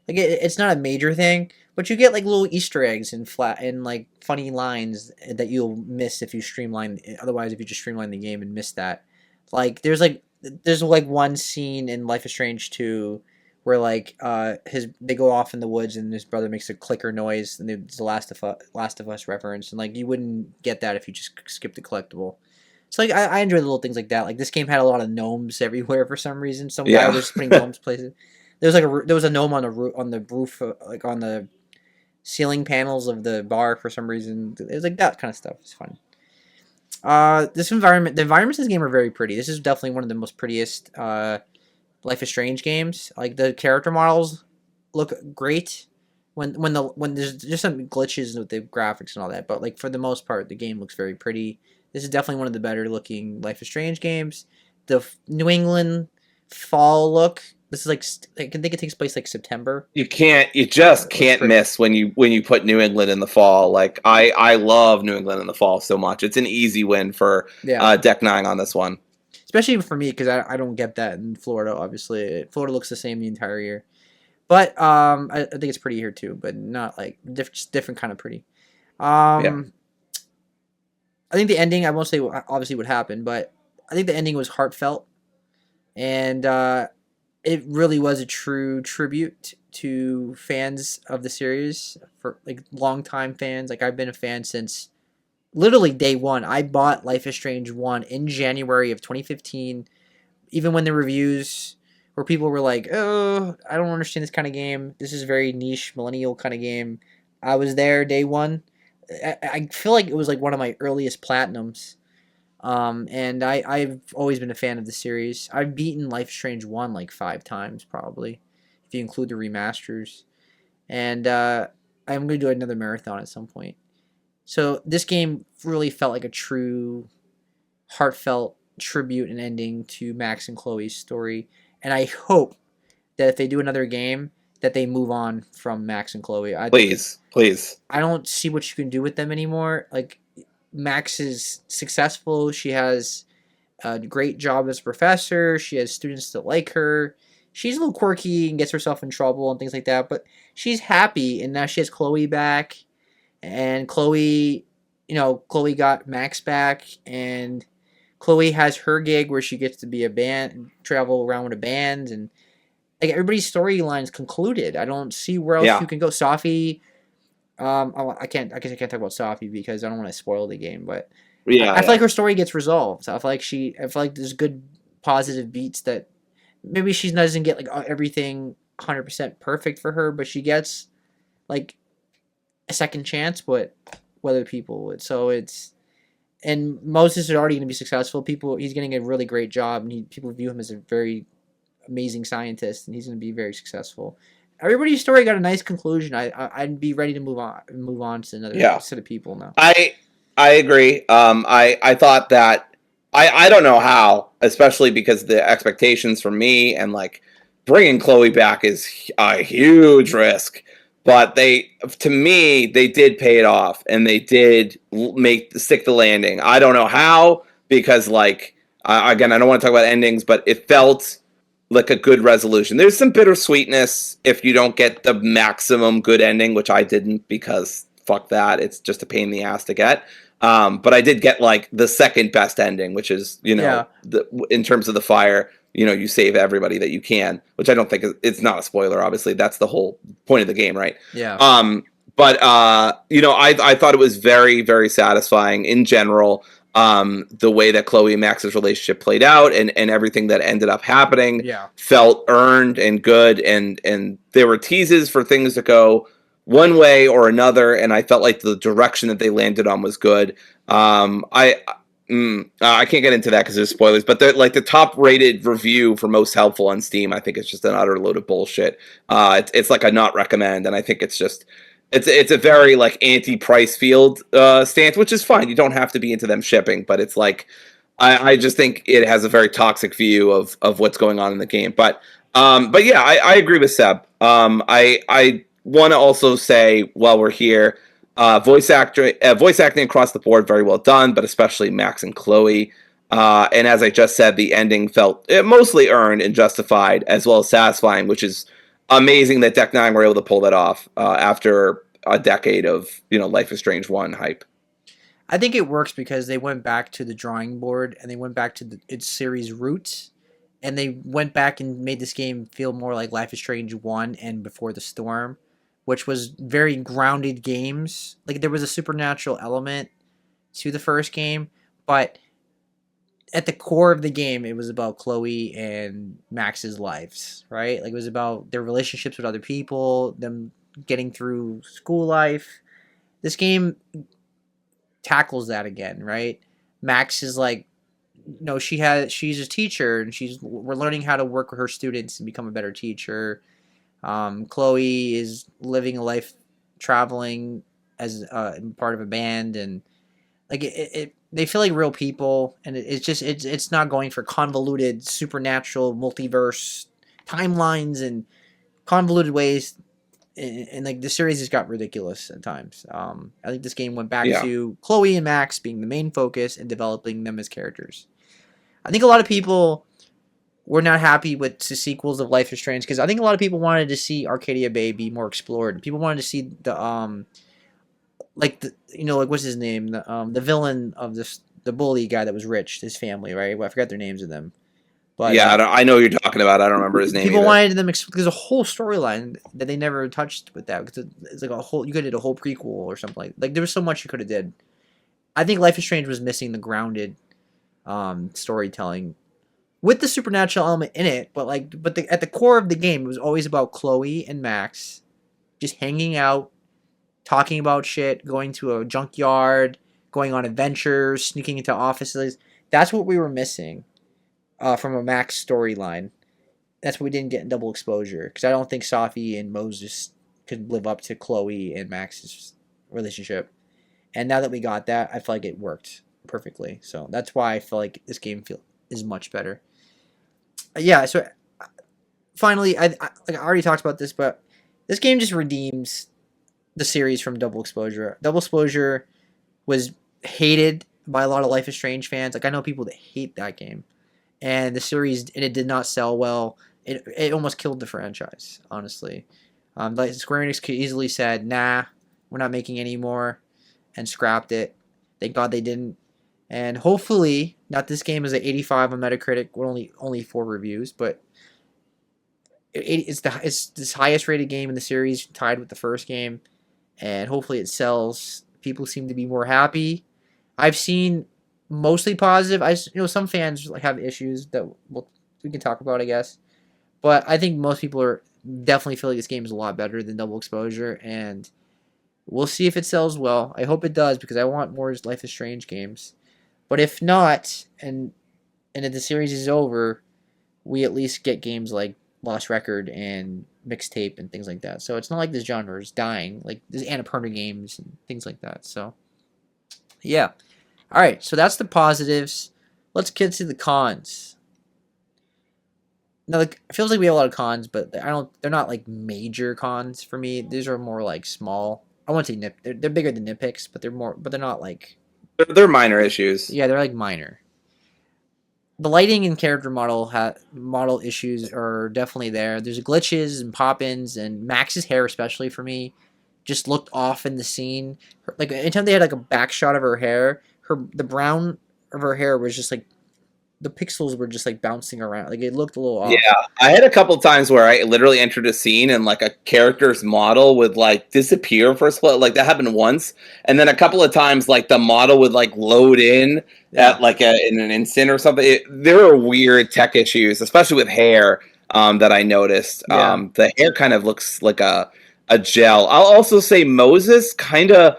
S1: Like it's not a major thing, but you get like little Easter eggs and like funny lines that you'll miss if you streamline. Otherwise, if you just streamline the game and miss that, there's one scene in Life is Strange 2 where they go off in the woods and his brother makes a clicker noise and it's the Last of Us reference, and you wouldn't get that if you just skipped the collectible. So I enjoy the little things like that. Like this game had a lot of gnomes everywhere for some reason. Some guy was just putting gnomes places. There was a gnome on the roof, on the ceiling panels of the bar for some reason. It was like that kind of stuff. It's fun. The environments in this game are very pretty. This is definitely one of the most prettiest Life is Strange games. Like the character models look great. When there's just some glitches with the graphics and all that, but for the most part, the game looks very pretty. This is definitely one of the better looking Life is Strange games. The New England fall look. This is I think it takes place September. You
S2: just can't miss when you put New England in the fall. I love New England in the fall so much. It's an easy win for Deck 9 on this one.
S1: Especially for me because I don't get that in Florida. Obviously, Florida looks the same the entire year. But I think it's pretty here too, but not just different kind of pretty. I think the ending, I won't say obviously what happened, but I think the ending was heartfelt, and it really was a true tribute to fans of the series, for longtime fans. I've been a fan since literally day one. I bought Life is Strange 1 in January of 2015, even when the reviews where people were like, oh, I don't understand this kind of game. This is very niche, millennial kind of game. I was there day one. I feel like it was one of my earliest platinums. And I've always been a fan of the series. I've beaten Life is Strange 1 5 times, probably, if you include the remasters. And I'm going to do another marathon at some point. So this game really felt like a true, heartfelt tribute and ending to Max and Chloe's story. And I hope that if they do another game, that they move on from Max and Chloe.
S2: Please.
S1: I don't see what you can do with them anymore. Max is successful. She has a great job as a professor. She has students that like her. She's a little quirky and gets herself in trouble and things like that, but she's happy, and now she has Chloe back. and Chloe, Chloe got Max back, and Chloe has her gig where she gets to be a band, travel around with a band, and like everybody's storylines concluded. I don't see where else you can go. Safi, I can't. I guess I can't talk about Safi because I don't want to spoil the game, but I feel like her story gets resolved. I feel like there's good positive beats that maybe she doesn't get like everything 100% perfect for her, but she gets like a second chance. But whether people would, so it's and Moses is already going to be successful. He's getting a really great job, and people view him as a very amazing scientist, and he's going to be very successful. Everybody's story got a nice conclusion. I'd be ready to move on to another set of people now.
S2: I agree. I thought that I don't know how, especially because the expectations from me and like bringing Chloe back is a huge risk. But to me, they did pay it off, and they did stick the landing. I don't know how, because like again, I don't want to talk about endings, but it felt like a good resolution. There's some bittersweetness if you don't get the maximum good ending, which I didn't, because fuck that, it's just a pain in the ass to get. But I did get like the second best ending, which is in terms of the fire. You save everybody that you can, which I don't think it's not a spoiler. Obviously, that's the whole point of the game, right?
S1: Yeah.
S2: But I thought it was very, very satisfying in general. The way that Chloe and Max's relationship played out and everything that ended up happening felt earned and good, and there were teases for things to go one way or another, and I felt like the direction that they landed on was good. I can't get into that because there's spoilers, but the top rated review for most helpful on Steam, I think it's just an utter load of bullshit. It's like a not recommend, and I think it's just it's a very like anti-price field stance, which is fine. You don't have to be into them shipping, but it's like I just think it has a very toxic view of what's going on in the game. But yeah, I agree with Seb. I want to also say while we're here. Voice acting across the board, very well done, but especially Max and Chloe. And as I just said, the ending felt mostly earned and justified, as well as satisfying, which is amazing that Deck 9 were able to pull that off after a decade of Life is Strange 1 hype.
S1: I think it works because they went back to the drawing board and they went back to its series roots, and they went back and made this game feel more like Life is Strange 1 and Before the Storm, which was very grounded games. Like there was a supernatural element to the first game, but at the core of the game, it was about Chloe and Max's lives, right? Like it was about their relationships with other people, them getting through school life. This game tackles that again, right? Max is like, she's a teacher, and we're learning how to work with her students and become a better teacher. Chloe is living a life traveling as part of a band, and like they feel like real people, and it's not going for convoluted supernatural multiverse timelines and convoluted ways, and like the series has got ridiculous at times. I think this game went back to Chloe and Max being the main focus and developing them as characters. I think a lot of people we're not happy with the sequels of Life is Strange because I think a lot of people wanted to see Arcadia Bay be more explored. People wanted to see the what's his name, the villain of the bully guy that was rich, his family, right? Well, I forgot their names of them.
S2: But yeah, I know who you're talking about. I don't remember his name.
S1: People wanted them. There's a whole storyline that they never touched with that because it's like you could have did a whole prequel or something like there was so much you could have did. I think Life is Strange was missing the grounded storytelling with the supernatural element in it, at the core of the game, it was always about Chloe and Max just hanging out, talking about shit, going to a junkyard, going on adventures, sneaking into offices. That's what we were missing from a Max storyline. That's what we didn't get in Double Exposure, because I don't think Safi and Moses could live up to Chloe and Max's relationship. And now that we got that, I feel like it worked perfectly. So that's why I feel like this game is much better. Yeah, so finally, I already talked about this, but this game just redeems the series from Double Exposure. Double Exposure was hated by a lot of Life is Strange fans. Like I know people that hate that game, and the series it did not sell well. It almost killed the franchise, honestly. Like Square Enix could easily said, nah, we're not making any more, and scrapped it. Thank God they didn't. And hopefully, not this game is at 85 on Metacritic with only 4 reviews, but it's this highest rated game in the series, tied with the first game, and hopefully it sells. People seem to be more happy. I've seen mostly positive. Some fans have issues that we can talk about, I guess, but I think most people are definitely feel like this game is a lot better than Double Exposure, and we'll see if it sells well. I hope it does because I want more Life is Strange games. But if not, and if the series is over, we at least get games like Lost Record and Mixtape and things like that. So it's not like this genre is dying. Like there's Annapurna games and things like that. So yeah. All right. So that's the positives. Let's get to the cons. Now, like, it feels like we have a lot of cons, but they're not like major cons for me. These are more like small. I won't say they're bigger than nitpicks, but they're not like.
S2: They're minor issues.
S1: Yeah, they're like minor. The lighting and character model issues are definitely there. There's glitches and pop-ins, and Max's hair, especially for me, just looked off in the scene. Like anytime they had like a back shot of her hair, the brown of her hair was just like the pixels were just like bouncing around. Like it looked a little off.
S2: Yeah, I had a couple times where I literally entered a scene and like a character's model would like disappear for a split. Like that happened once, and then a couple of times like the model would like load in at like in an instant or something. There are weird tech issues, especially with hair, that I noticed.
S1: Yeah.
S2: The hair kind of looks like a gel. I'll also say Moses kind of.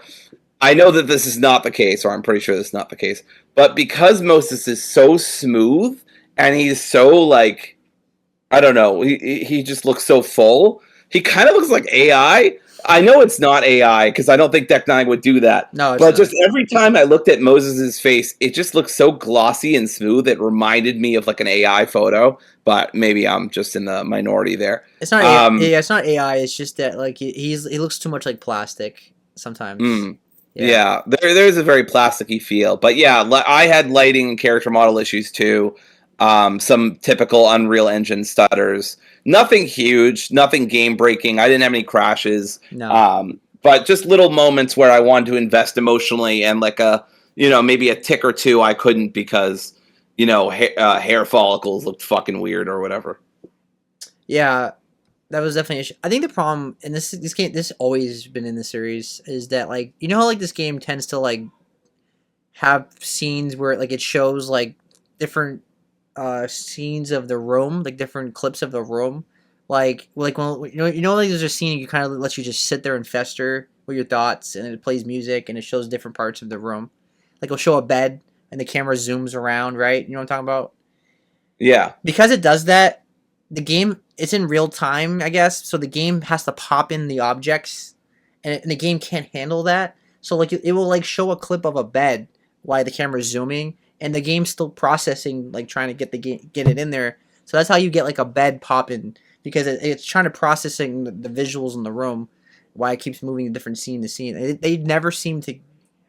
S2: I know that this is not the case, or I'm pretty sure this is not the case, but because Moses is so smooth and he's so like, I don't know, he just looks so full. He kind of looks like AI. I know it's not AI because I don't think Deck 9 would do that.
S1: No,
S2: but just every time I looked at Moses's face, it just looked so glossy and smooth. It reminded me of like an AI photo, but maybe I'm just in the minority there.
S1: It's not AI. Yeah, it's not AI. It's just that like he looks too much like plastic sometimes.
S2: Yeah, there's a very plasticky feel. But yeah, I had lighting and character model issues too. Some typical Unreal Engine stutters. Nothing huge, nothing game breaking. I didn't have any crashes.
S1: No.
S2: But just little moments where I wanted to invest emotionally and like maybe a tick or two I couldn't because, hair follicles looked fucking weird or whatever.
S1: Yeah. That was definitely an issue. I think the problem, and this game, this always been in the series, is that like how like this game tends to like have scenes where like it shows like different scenes of the room, like different clips of the room, like when like there's a scene you kind of lets you just sit there and fester with your thoughts, and it plays music and it shows different parts of the room, like it'll show a bed and the camera zooms around, right? You know what I'm talking about?
S2: Yeah.
S1: Because it does that, the game, it's in real time, I guess, so the game has to pop in the objects, and the game can't handle that. So like it will like show a clip of a bed while the camera's zooming, and the game's still processing, like trying to get it in there. So that's how you get like a bed popping, because it's trying to processing the visuals in the room while it keeps moving different scene to scene. They never seem to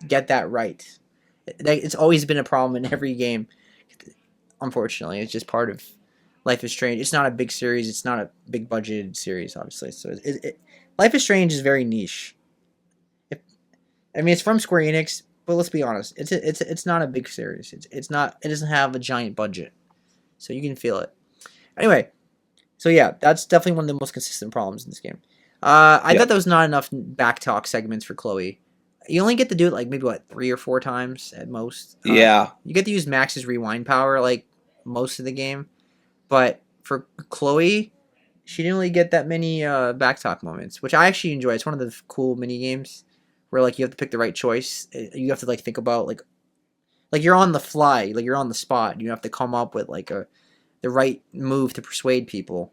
S1: get that right. It's always been a problem in every game. Unfortunately, it's just part of Life is Strange. It's not a big series. It's not a big budgeted series, obviously. So Life is Strange is very niche. It's from Square Enix, but let's be honest. It's not a big series. It doesn't have a giant budget, so you can feel it. Anyway, so yeah, that's definitely one of the most consistent problems in this game. I thought there was not enough backtalk segments for Chloe. You only get to do it like maybe 3 or 4 times at most.
S2: Yeah.
S1: You get to use Max's rewind power like most of the game. But for Chloe, she didn't really get that many backtalk moments, which I actually enjoy. It's one of the cool mini games where like you have to pick the right choice. You have to like think about like you're on the fly, like you're on the spot. You have to come up with like the right move to persuade people,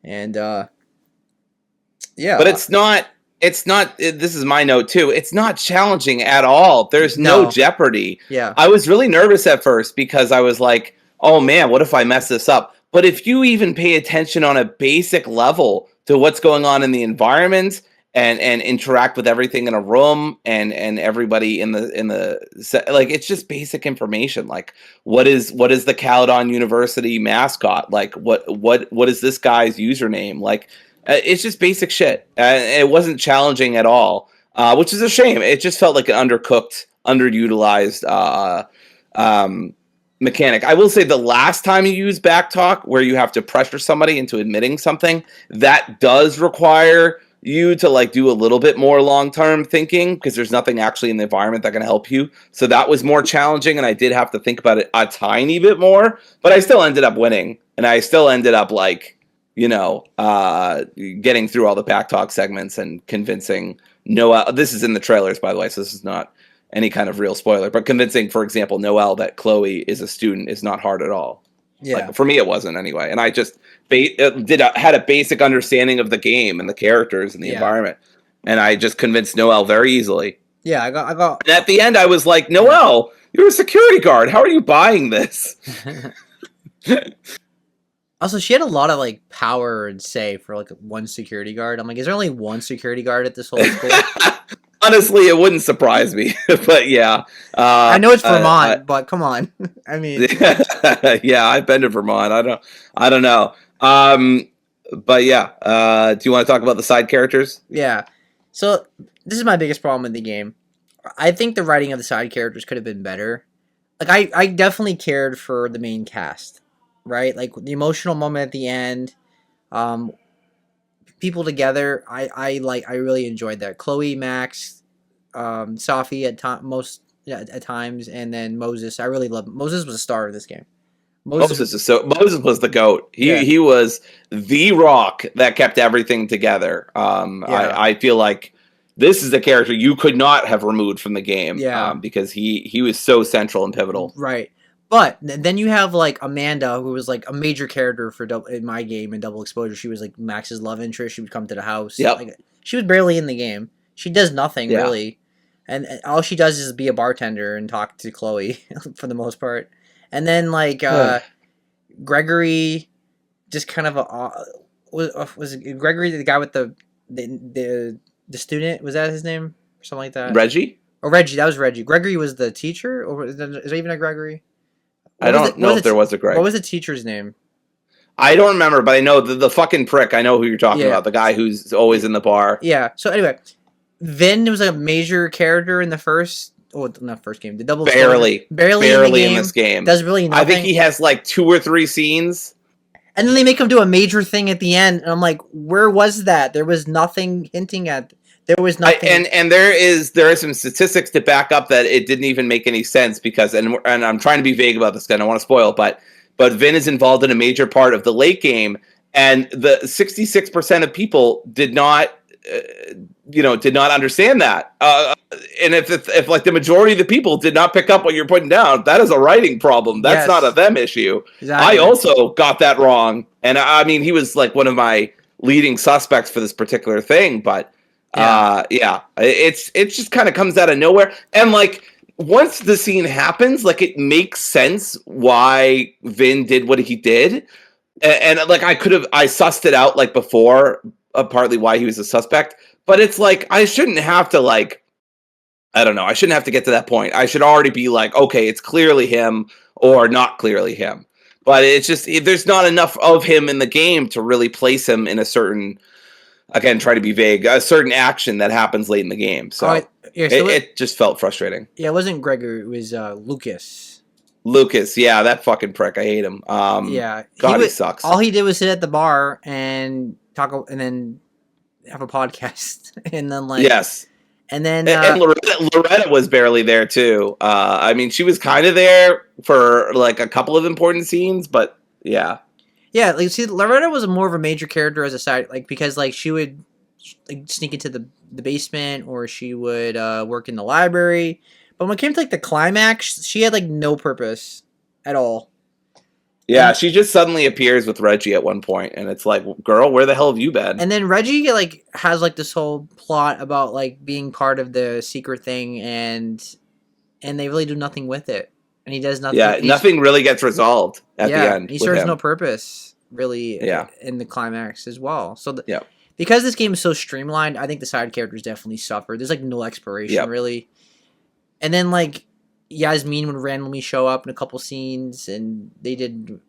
S1: and yeah.
S2: But it's not. This is my note too. It's not challenging at all. There's no jeopardy.
S1: Yeah.
S2: I was really nervous at first because I was like, oh man, what if I mess this up? But if you even pay attention on a basic level to what's going on in the environment and interact with everything in a room and everybody in the set, like it's just basic information. Like what is the Caledon University mascot? Like what is this guy's username? Like it's just basic shit. It wasn't challenging at all. which is a shame. It just felt like an undercooked, underutilized mechanic. I will say the last time you use backtalk, where you have to pressure somebody into admitting something, that does require you to like do a little bit more long-term thinking because there's nothing actually in the environment that can help you. So that was more challenging, and I did have to think about it a tiny bit more, but I still ended up winning, and I still ended up like, getting through all the backtalk segments and convincing Noel. This is in the trailers, by the way, so this is not any kind of real spoiler, but convincing, for example, Noel that Chloe is a student is not hard at all. Yeah. Like, for me, it wasn't anyway. And I just had a basic understanding of the game and the characters and the environment. And I just convinced Noel very easily.
S1: Yeah, I got.
S2: And at the end, I was like, Noel, you're a security guard. How are you buying this?
S1: Also, she had a lot of like power and say for like one security guard. I'm like, is there only one security guard at this whole school?
S2: Honestly, it wouldn't surprise me, but yeah.
S1: I know it's Vermont, but come on. I mean,
S2: yeah, I've been to Vermont. I don't know. But yeah. Do you want to talk about the side characters?
S1: Yeah. So this is my biggest problem with the game. I think the writing of the side characters could have been better. Like I definitely cared for the main cast, right? Like the emotional moment at the end. People together, I really enjoyed that. Chloe, Max, Safi at times, and then Moses. I really love Moses. Was a star of this game.
S2: Moses was the GOAT. He was the rock that kept everything together. I feel like this is a character you could not have removed from the game. Because he was so central and pivotal.
S1: Right. But then you have like Amanda, who was like a major character in my game in Double Exposure. She was like Max's love interest. She would come to the house.
S2: Yep.
S1: Like, she was barely in the game. She does nothing really, and all she does is be a bartender and talk to Chloe for the most part. And then like Gregory, just kind of was Gregory the guy with the student? Was that his name or something like that?
S2: Reggie.
S1: Oh, Reggie. That was Reggie. Gregory was the teacher, or is there even a Gregory?
S2: I don't know if there was a Greg.
S1: What was the teacher's name?
S2: I don't remember, but I know the fucking prick. I know who you're talking about. The guy who's always in the bar.
S1: Yeah. So anyway, Vin was a major character in the first. Oh, not first game. The double.
S2: Barely
S1: in
S2: this game.
S1: Does really nothing.
S2: I think he has like 2 or 3 scenes.
S1: And then they make him do a major thing at the end, and I'm like, where was that? There was nothing hinting at. There was nothing.
S2: And there are some statistics to back up that it didn't even make any sense because, and I'm trying to be vague about this because I don't want to spoil, but Vin is involved in a major part of the late game, and the 66% of people did not understand that. And if like the majority of the people did not pick up what you're putting down, that is a writing problem. That's not a them issue. Exactly. I also got that wrong, and I mean he was like one of my leading suspects for this particular thing, but. It just kind of comes out of nowhere, and like once the scene happens, like it makes sense why Vin did what he did, and like I sussed it out like before, partly why he was a suspect, but it's like I shouldn't have to like, I don't know, I shouldn't have to get to that point. I should already be like, okay, it's clearly him or not clearly him, but it's just there's not enough of him in the game to really place him in a certain. Again, try to be vague. A certain action that happens late in the game, so, it just felt frustrating.
S1: Yeah, it wasn't Gregory. It was Lucas.
S2: Lucas, yeah, that fucking prick. I hate him. God, he sucks.
S1: All he did was sit at the bar and talk, and then have a podcast, and then like and then
S2: and Loretta was barely there too. I mean, she was kind of there for like a couple of important scenes, but yeah.
S1: Yeah, like see, Loretta was more of a major character as a side, like because like she would like sneak into the basement or she would work in the library. But when it came to like the climax, she had like no purpose at all.
S2: Yeah, she just suddenly appears with Reggie at one point, and it's like, girl, where the hell have you been?
S1: And then Reggie like has like this whole plot about like being part of the secret thing, and they really do nothing with it. And he does nothing.
S2: Yeah, nothing really gets resolved at the end.
S1: He serves no purpose, really, in the climax as well. So,
S2: yeah.
S1: Because this game is so streamlined, I think the side characters definitely suffer. There's, like, no exploration, really. And then, like, Yasmin would randomly show up in a couple scenes, and they did,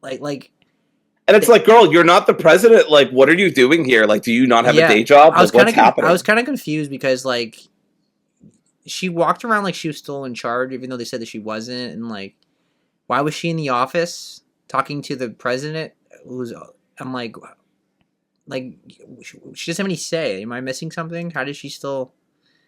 S1: like
S2: And it's like, girl, you're not the president. Like, what are you doing here? Like, do you not have a day job? Like, what's happening?
S1: I was kind of confused because, like, she walked around like she was still in charge, even though they said that she wasn't. And, like, why was she in the office talking to the president? I'm like, she doesn't have any say. Am I missing something? How did she still...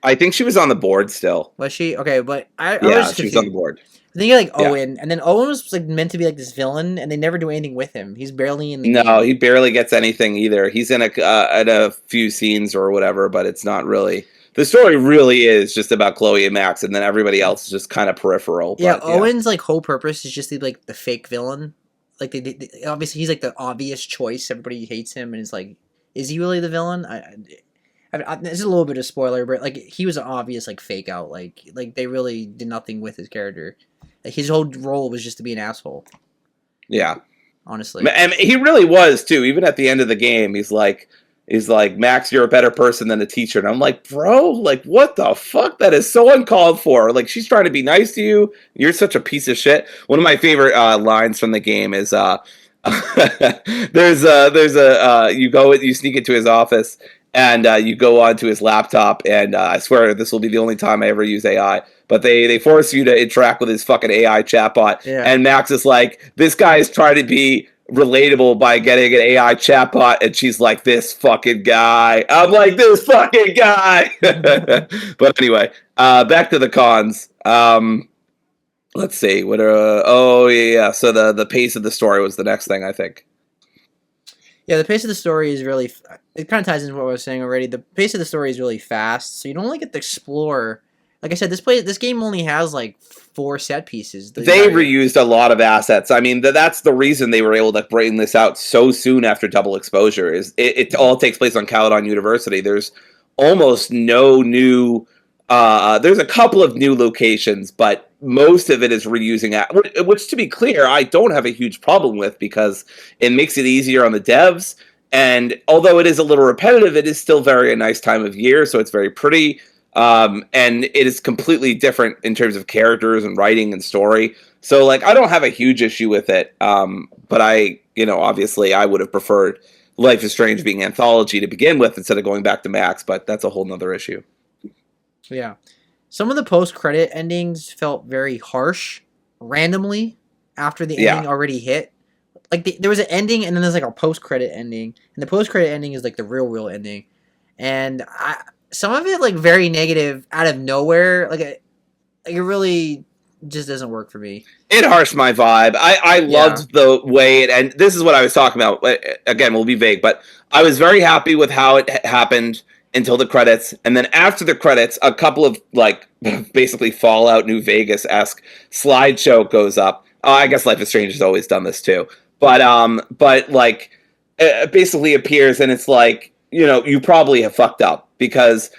S2: I think she was on the board still.
S1: Was she? Okay, but I was
S2: confused. She was on the board.
S1: I think like Owen, and then Owen was like meant to be like this villain, and they never do anything with him. He's barely in the game.
S2: No, he barely gets anything either. He's in a few scenes or whatever, but it's not really. The story really is just about Chloe and Max, and then everybody else is just kind of peripheral.
S1: Yeah, but, Owen's like whole purpose is just to be like the fake villain. Like they obviously he's like the obvious choice. Everybody hates him, and it's like, is he really the villain? This is a little bit of spoiler, but like he was an obvious like fake out. Like they really did nothing with his character. Like, his whole role was just to be an asshole.
S2: Yeah,
S1: honestly,
S2: and he really was too. Even at the end of the game, he's like, Max, you're a better person than a teacher. And I'm like, bro, like, what the fuck? That is so uncalled for. Like, she's trying to be nice to you. You're such a piece of shit. One of my favorite lines from the game is you sneak into his office. And you go onto his laptop, and I swear this will be the only time I ever use AI. But they force you to interact with his fucking AI chatbot. Yeah. And Max is like, this guy is trying to be relatable by getting an AI chatbot, and she's like, this fucking guy. I'm like, this fucking guy. But anyway, back to the cons. Let's see. What are so the pace of the story was the next thing, I think.
S1: Yeah, the pace of the story is really... It kind of ties into what I was saying already. The pace of the story is really fast, so you don't only get to explore... Like I said, this game only has, like, 4 set pieces.
S2: They reused a lot of assets. I mean, that's the reason they were able to bring this out so soon after Double Exposure. Is it all takes place on Caldon University. There's almost no new... there's a couple of new locations, but most of it is reusing which, to be clear, I don't have a huge problem with because it makes it easier on the devs. And although it is a little repetitive, it is still a nice time of year, so it's very pretty. And it is completely different in terms of characters and writing and story. So, like, I don't have a huge issue with it. But obviously, I would have preferred Life is Strange being anthology to begin with instead of going back to Max. But that's a whole nother issue.
S1: Yeah. Some of the post-credit endings felt very harsh, randomly, after the ending already hit. Like, there was an ending, and then there's, like, a post-credit ending. And the post-credit ending is, like, the real ending. And some of it, like, very negative, out of nowhere. Like, it really just doesn't work for me.
S2: It harshed my vibe. I loved the way it... And this is what I was talking about. Again, we'll be vague, but I was very happy with how it happened until the credits, and then after the credits, a couple of, like, basically Fallout New Vegas-esque slideshow goes up. I guess Life is Strange has always done this too, but like, it basically appears, and it's like, you probably have fucked up because...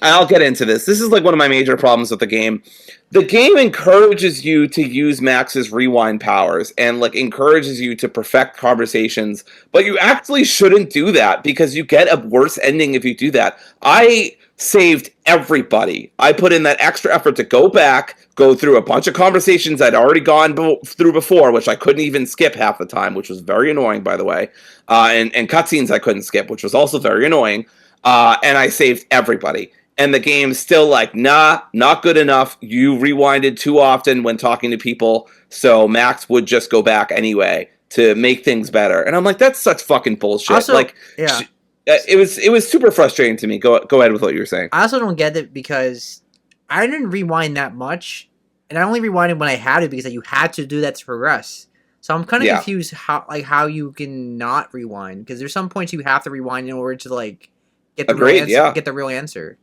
S2: I'll get into this. This is like one of my major problems with the game. The game encourages you to use Max's rewind powers and like encourages you to perfect conversations, but you actually shouldn't do that because you get a worse ending if you do that. I saved everybody. I put in that extra effort to go back, go through a bunch of conversations I'd already gone through before, which I couldn't even skip half the time, which was very annoying, by the way, and cutscenes I couldn't skip, which was also very annoying. And I saved everybody. And the game's still like, nah, not good enough. You rewinded too often when talking to people, so Max would just go back anyway to make things better. And I'm like, that's such fucking bullshit.
S1: Also,
S2: like, yeah. It was super frustrating to me. Go ahead with what you were saying.
S1: I also don't get it because I didn't rewind that much, and I only rewinded when I had to because you had to do that to progress. So I'm kind of confused how you can not rewind, because there's some points you have to rewind in order to like get the real answer. Get the real answer.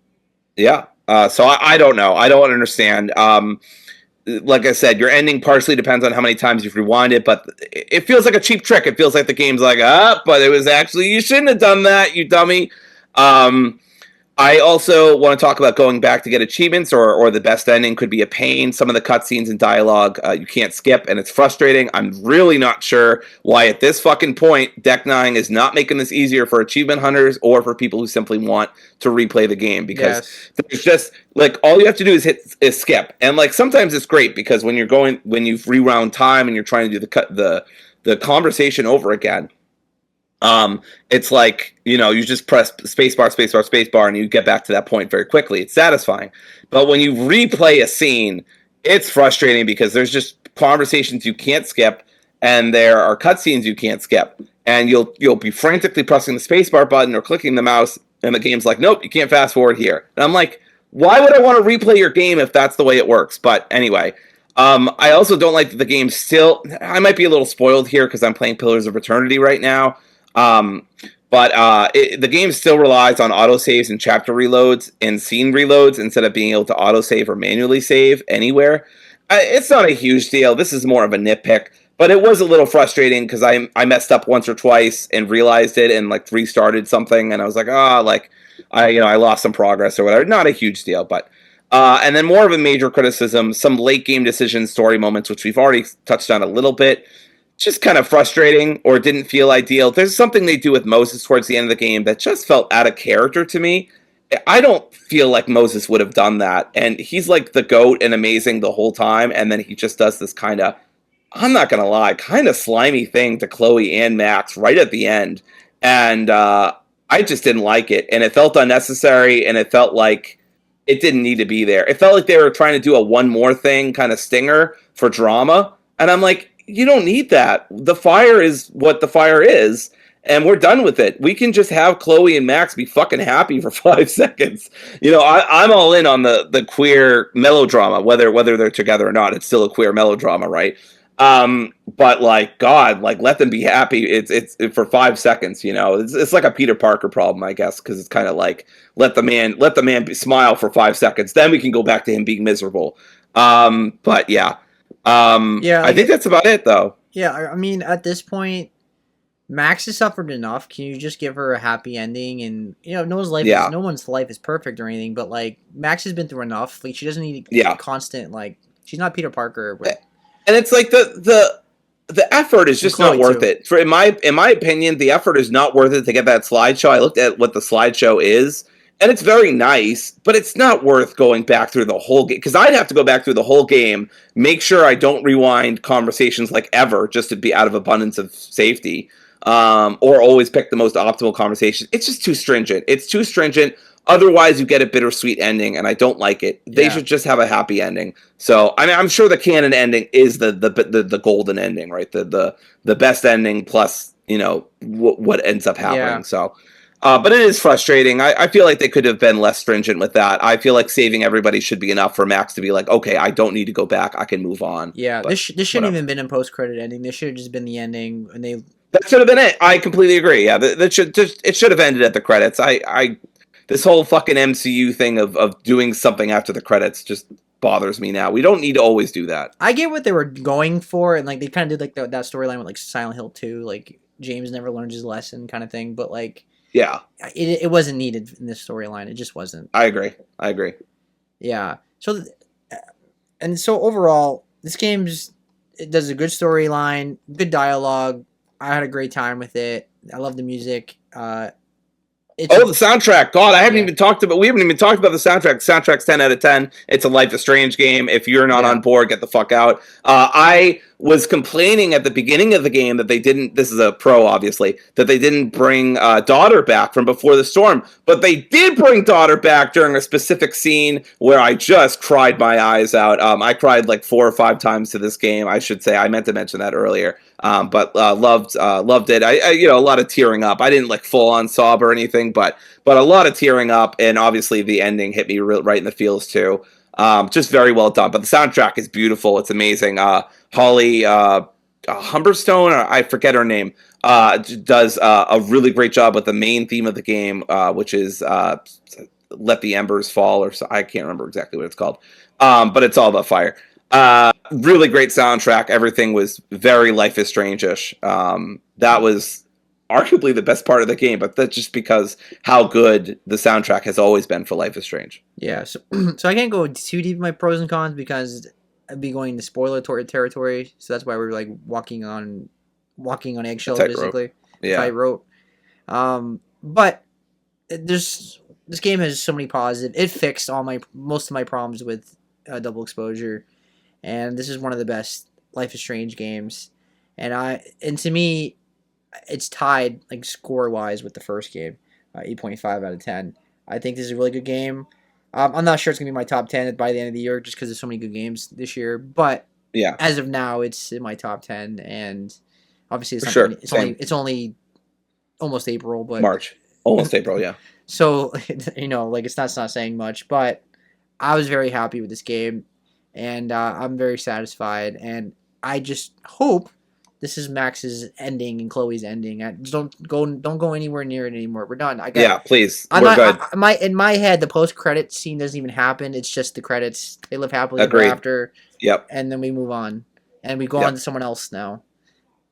S2: Yeah. So I don't know. I don't understand. Like I said, your ending partially depends on how many times you've rewinded, but it feels like a cheap trick. It feels like the game's like, but it was actually, you shouldn't have done that, you dummy. I also want to talk about going back to get achievements, or the best ending could be a pain. Some of the cutscenes and dialogue you can't skip, and it's frustrating. I'm really not sure why at this fucking point Deck 9 is not making this easier for achievement hunters or for people who simply want to replay the game, because there's just like all you have to do is skip, and like sometimes it's great because when you've rewound time and you're trying to do the conversation over again. It's like, you just press spacebar, and you get back to that point very quickly. It's satisfying. But when you replay a scene, it's frustrating because there's just conversations you can't skip, and there are cutscenes you can't skip. And you'll be frantically pressing the spacebar button or clicking the mouse, and the game's like, nope, you can't fast forward here. And I'm like, why would I want to replay your game if that's the way it works? But anyway, I also don't like that the game still... I might be a little spoiled here because I'm playing Pillars of Eternity right now. But the game still relies on autosaves and chapter reloads and scene reloads instead of being able to autosave or manually save anywhere. It's not a huge deal. This is more of a nitpick. But it was a little frustrating because I messed up once or twice and realized it and like restarted something, and I was like, I lost some progress or whatever. Not a huge deal, but and then more of a major criticism, some late game decisions, story moments, which we've already touched on a little bit. Just kind of frustrating or didn't feel ideal. There's something they do with Moses towards the end of the game that just felt out of character to me. I don't feel like Moses would have done that, and he's like the GOAT and amazing the whole time, and then he just does this kind of, I'm not going to lie, kind of slimy thing to Chloe and Max right at the end. And I just didn't like it. And it felt unnecessary, and it felt like it didn't need to be there. It felt like they were trying to do a one more thing kind of stinger for drama. And I'm like, you don't need that. The fire is what the fire is, and we're done with it. We can just have Chloe and Max be fucking happy for 5 seconds. I'm all in on the queer melodrama, whether they're together or not. It's still a queer melodrama, right? But like, God, like, let them be happy. It's for 5 seconds, it's like a Peter Parker problem, I guess, because it's kind of like, let the man smile for 5 seconds, then we can go back to him being miserable. But yeah, I think that's about it, though.
S1: Yeah, I mean, at this point, Max has suffered enough. Can you just give her a happy ending? And no one's life is perfect or anything, but like, Max has been through enough. Like, she doesn't need constant, like, she's not Peter Parker.
S2: And it's like the effort is just not worth it. In my opinion, the effort is not worth it to get that slideshow. I looked at what the slideshow is, and it's very nice, but it's not worth going back through the whole game, because I'd have to go back through the whole game, make sure I don't rewind conversations like ever, just to be out of abundance of safety, or always pick the most optimal conversation. It's just too stringent. It's too stringent. Otherwise, you get a bittersweet ending, and I don't like it. They should just have a happy ending. So, I mean, I'm sure the canon ending is the golden ending, right? The best ending plus, what ends up happening. Yeah. So, but it is frustrating. I feel like they could have been less stringent with that. I feel like saving everybody should be enough for Max to be like, okay, I don't need to go back. I can move on.
S1: Yeah, this shouldn't even been a post-credit ending. This should have just been the ending, and
S2: that should have been it. I completely agree. Yeah, it should have ended at the credits. This whole fucking MCU thing of doing something after the credits just bothers me now. We don't need to always do that.
S1: I get what they were going for, and like they kind of did like that storyline with like Silent Hill 2, like James never learns his lesson kind of thing. But like,
S2: yeah,
S1: it wasn't needed in this storyline. It just wasn't.
S2: I agree.
S1: Yeah. So overall, this it does a good storyline, good dialogue. I had a great time with it. I love the music.
S2: The soundtrack. God, we haven't even talked about the soundtrack. The soundtrack's 10 out of 10. It's a Life is Strange game. If you're not on board, get the fuck out. I was complaining at the beginning of the game that they didn't, this is a pro obviously, that they didn't bring Daughter back from Before the Storm, but they did bring Daughter back during a specific scene where I just cried my eyes out. I cried like 4 or 5 times to this game, I should say. I meant to mention that earlier. But loved it. I a lot of tearing up. I didn't like full on sob or anything, but a lot of tearing up, and obviously the ending hit me right in the feels too. Just very well done. But the soundtrack is beautiful. It's amazing. Holly Humberstone, or I forget her name, does a really great job with the main theme of the game, which is Let the Embers Fall, or I can't remember exactly what it's called. But it's all about fire. Really great soundtrack. Everything was very Life is Strange-ish. That was arguably the best part of the game, but that's just because how good the soundtrack has always been for Life is Strange.
S1: Yeah, so I can't go too deep in my pros and cons because I'd be going to spoiler territory, so that's why we're like walking on eggshells basically.
S2: Yeah.
S1: Tightrope. But this game has so many positives. It fixed most of my problems with double exposure, and this is one of the best Life is Strange games. and to me, it's tied like score wise with the first game, 8.5 out of 10. I think this is a really good game. I'm not sure it's gonna be my top 10 by the end of the year just because there's so many good games this year. But
S2: yeah,
S1: as of now, it's in my top 10, and obviously it's
S2: for
S1: not
S2: sure.
S1: it's only almost April, but
S2: March, almost April. Yeah.
S1: so like it's not saying much, but I was very happy with this game, and I'm very satisfied, and I just hope this is Max's ending and Chloe's ending. Don't go anywhere near it anymore. We're done.
S2: Yeah, please.
S1: I'm
S2: We're
S1: not.
S2: good.
S1: In my head, the post credit scene doesn't even happen. It's just the credits. They live happily ever
S2: Agreed.
S1: after.
S2: Yep.
S1: And then we move on, and we go on to someone else now.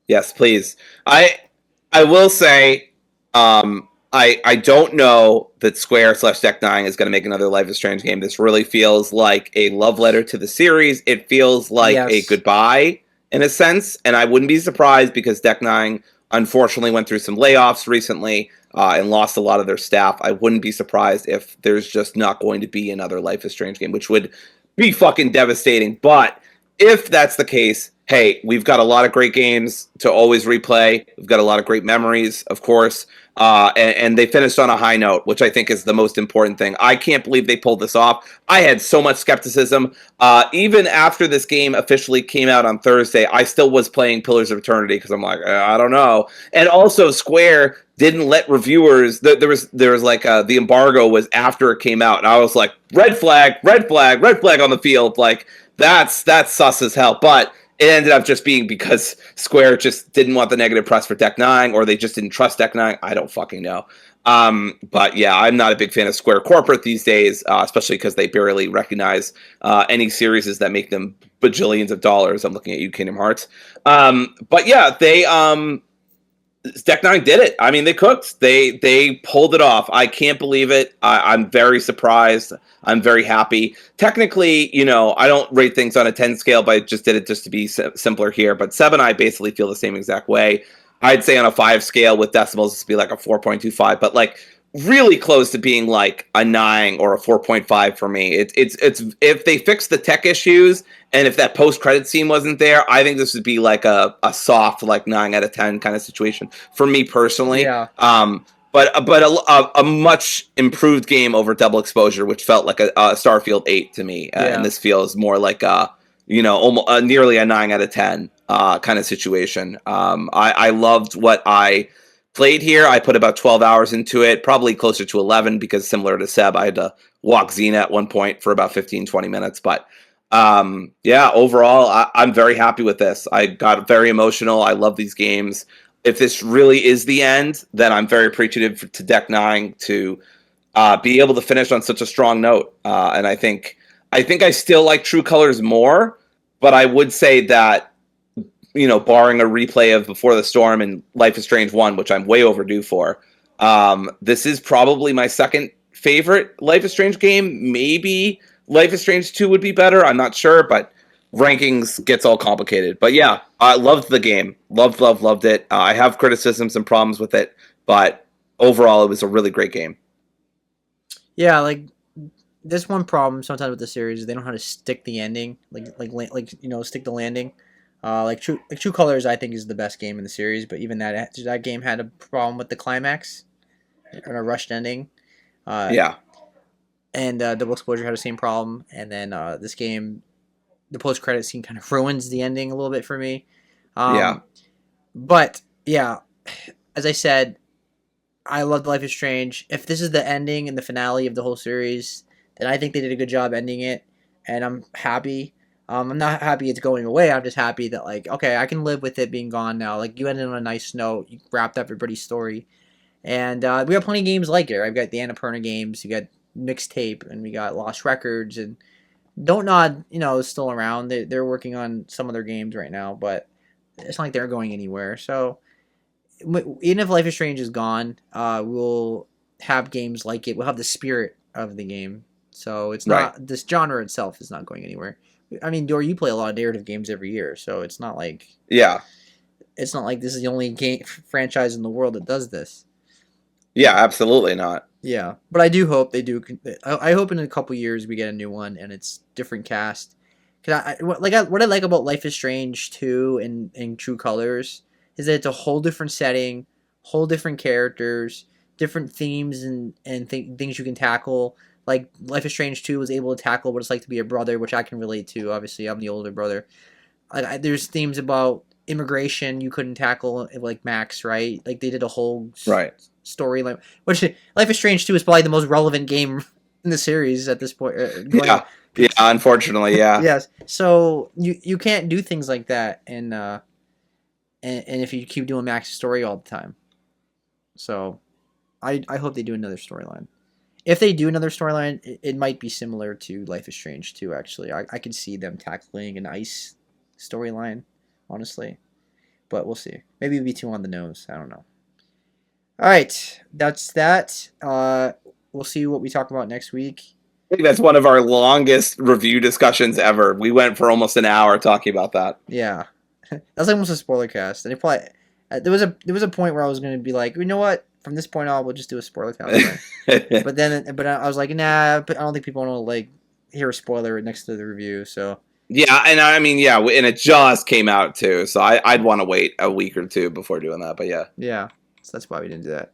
S2: Yes, please. I will say, I don't know that Square / Deck Nine is going to make another Life is Strange game. This really feels like a love letter to the series. It feels like a goodbye in a sense, and I wouldn't be surprised because Deck Nine unfortunately went through some layoffs recently and lost a lot of their staff. I wouldn't be surprised if there's just not going to be another Life is Strange game, which would be fucking devastating. But if that's the case, hey, we've got a lot of great games to always replay. We've got a lot of great memories, of course. And they finished on a high note, which I think is the most important thing. I can't believe they pulled this off. I had so much skepticism. Even after this game officially came out on Thursday, I still was playing Pillars of Eternity because I'm like, I don't know. And also, Square didn't let reviewers. There was like the embargo was after it came out, and I was like, red flag, red flag, red flag on the field. Like that's sus as hell. But it ended up just being because Square just didn't want the negative press for Deck 9, or they just didn't trust Deck 9. I don't fucking know. But yeah, I'm not a big fan of Square corporate these days, especially because they barely recognize any series that make them bajillions of dollars. I'm looking at you, Kingdom Hearts. But yeah, they Deck Nine did it. I mean, they cooked. They pulled it off. I can't believe it. I'm very surprised. I'm very happy. Technically, I don't rate things on a 10 scale, but I just did it just to be simpler here. But 7, I basically feel the same exact way. I'd say on a 5 scale with decimals, this would be like a 4.25. But like really close to being like a 9 or a 4.5 for me. It's if they fix the tech issues and if that post-credit scene wasn't there, I think this would be like a soft like 9 out of 10 kind of situation for me personally.
S1: Yeah.
S2: But a much improved game over Double Exposure, which felt like a Starfield 8 to me, and this feels more like almost nearly a 9 out of 10 kind of situation. I loved what I played here. I put about 12 hours into it, probably closer to 11 because similar to Seb, I had to walk Xena at one point for about 15-20 minutes. But yeah, overall, I'm very happy with this. I got very emotional. I love these games. If this really is the end, then I'm very appreciative to Deck 9 to be able to finish on such a strong note. And I think I still like True Colors more, but I would say that, barring a replay of Before the Storm and Life is Strange 1, which I'm way overdue for, this is probably my second favorite Life is Strange game. Maybe Life is Strange 2 would be better. I'm not sure, but rankings gets all complicated. But yeah, I loved the game. Loved it. I have criticisms and problems with it, but overall, it was a really great game.
S1: Yeah, like there's one problem sometimes with the series is they don't know how to stick the ending, stick the landing. True Colors, I think is the best game in the series, but even that game had a problem with the climax and a rushed ending.
S2: Yeah.
S1: And Double Exposure had the same problem, and then this game, the post credit scene kind of ruins the ending a little bit for me.
S2: Yeah.
S1: But yeah, as I said, I loved Life is Strange. If this is the ending and the finale of the whole series, then I think they did a good job ending it, and I'm happy. I'm not happy it's going away. I'm just happy that okay, I can live with it being gone now. Like you ended on a nice note. You wrapped up everybody's story, and we got plenty of games like it. I've got the Annapurna games. You got Mixtape, and we got Lost Records, and Don't Nod. Is still around. They're working on some of their games right now, but it's not like they're going anywhere. So even if Life is Strange is gone, we'll have games like it. We'll have the spirit of the game. So it's not this genre itself is not going anywhere. I mean, Dory, you play a lot of narrative games every year, so it's not like it's not like this is the only game franchise in the world that does this.
S2: Yeah, absolutely not.
S1: Yeah, but I do hope they do. I hope in a couple years we get a new one and it's different cast, Cause what I like about Life is Strange 2 in True Colors is that it's a whole different setting, whole different characters, different themes and things you can tackle. Like Life is Strange 2 was able to tackle what it's like to be a brother, which I can relate to. Obviously, I'm the older brother. There's themes about immigration you couldn't tackle like Max, right? Like they did a whole storyline. Which Life is Strange 2 is probably the most relevant game in the series at this point.
S2: Yeah, unfortunately, yeah.
S1: Yes. So you can't do things like that, and if you keep doing Max's story all the time. So, I hope they do another storyline. If they do another storyline, it might be similar to Life is Strange 2, actually. I could see them tackling an ice storyline, honestly. But we'll see. Maybe it'd be too on the nose. I don't know. All right, that's that. We'll see what we talk about next week.
S2: I think that's one of our longest review discussions ever. We went for almost an hour talking about that.
S1: Yeah, that's like almost a spoiler cast. And it probably there was a point where I was going to be like, you know what? From this point on, we'll just do a spoiler cast. but I was like, nah. But I don't think people want to like hear a spoiler next to the review. So
S2: yeah, and I mean, yeah, and it just came out too. So I'd want to wait a week or two before doing that. But yeah,
S1: yeah. So that's why we didn't do that.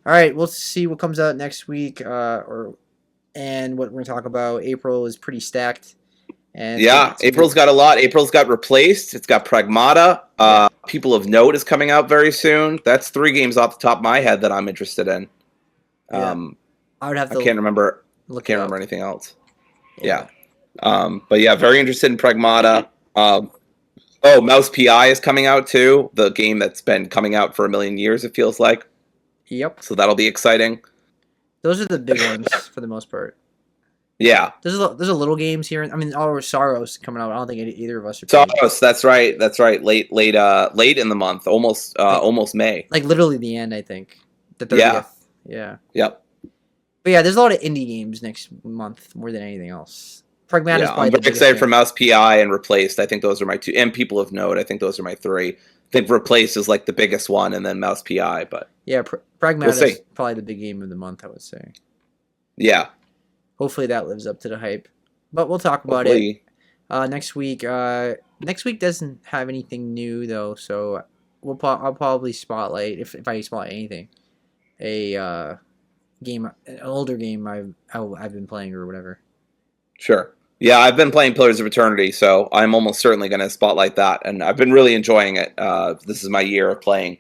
S1: All right, we'll see what comes out next week. And what we're going to talk about. April is pretty stacked. And
S2: yeah, April's got a lot. April's got Replaced. It's got Pragmata. People of Note is coming out very soon. That's 3 games off the top of my head that I'm interested in.
S1: I would have to.
S2: I can't remember. Remember anything else. Yeah. But yeah, very interested in Pragmata. Mouse PI is coming out too. The game that's been coming out for a million years. It feels like.
S1: Yep.
S2: So that'll be exciting.
S1: Those are the big ones for the most part.
S2: Yeah.
S1: There's a little games here. I mean, Soros coming out. I don't think either of us are.
S2: Soros, that's right. That's right. Late in the month, almost May.
S1: Like literally the end, I think. The 30th. Yeah.
S2: Yep.
S1: But yeah, there's a lot of indie games next month more than anything else. Pragmata is probably
S2: I'm very excited for Mouse PI and Replaced. I think those are my 2, and People of Note. I think those are my 3. I think Replaced is like the biggest one, and then Mouse PI. But
S1: yeah, Pragmata is probably the big game of the month, I would say.
S2: Yeah.
S1: Hopefully that lives up to the hype. But we'll talk about it next week. Next week doesn't have anything new though, so I'll probably spotlight if I spotlight anything, an older game I've been playing or whatever.
S2: Sure. Yeah, I've been playing Pillars of Eternity, so I'm almost certainly going to spotlight that, and I've been really enjoying it. This is my year of playing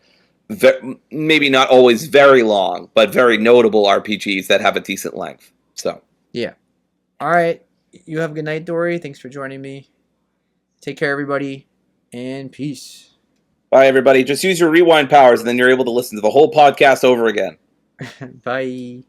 S2: maybe not always very long, but very notable RPGs that have a decent length. So.
S1: Yeah. All right. You have a good night, Dory. Thanks for joining me. Take care, everybody, and peace.
S2: Bye, everybody. Just use your rewind powers, and then you're able to listen to the whole podcast over again.
S1: Bye.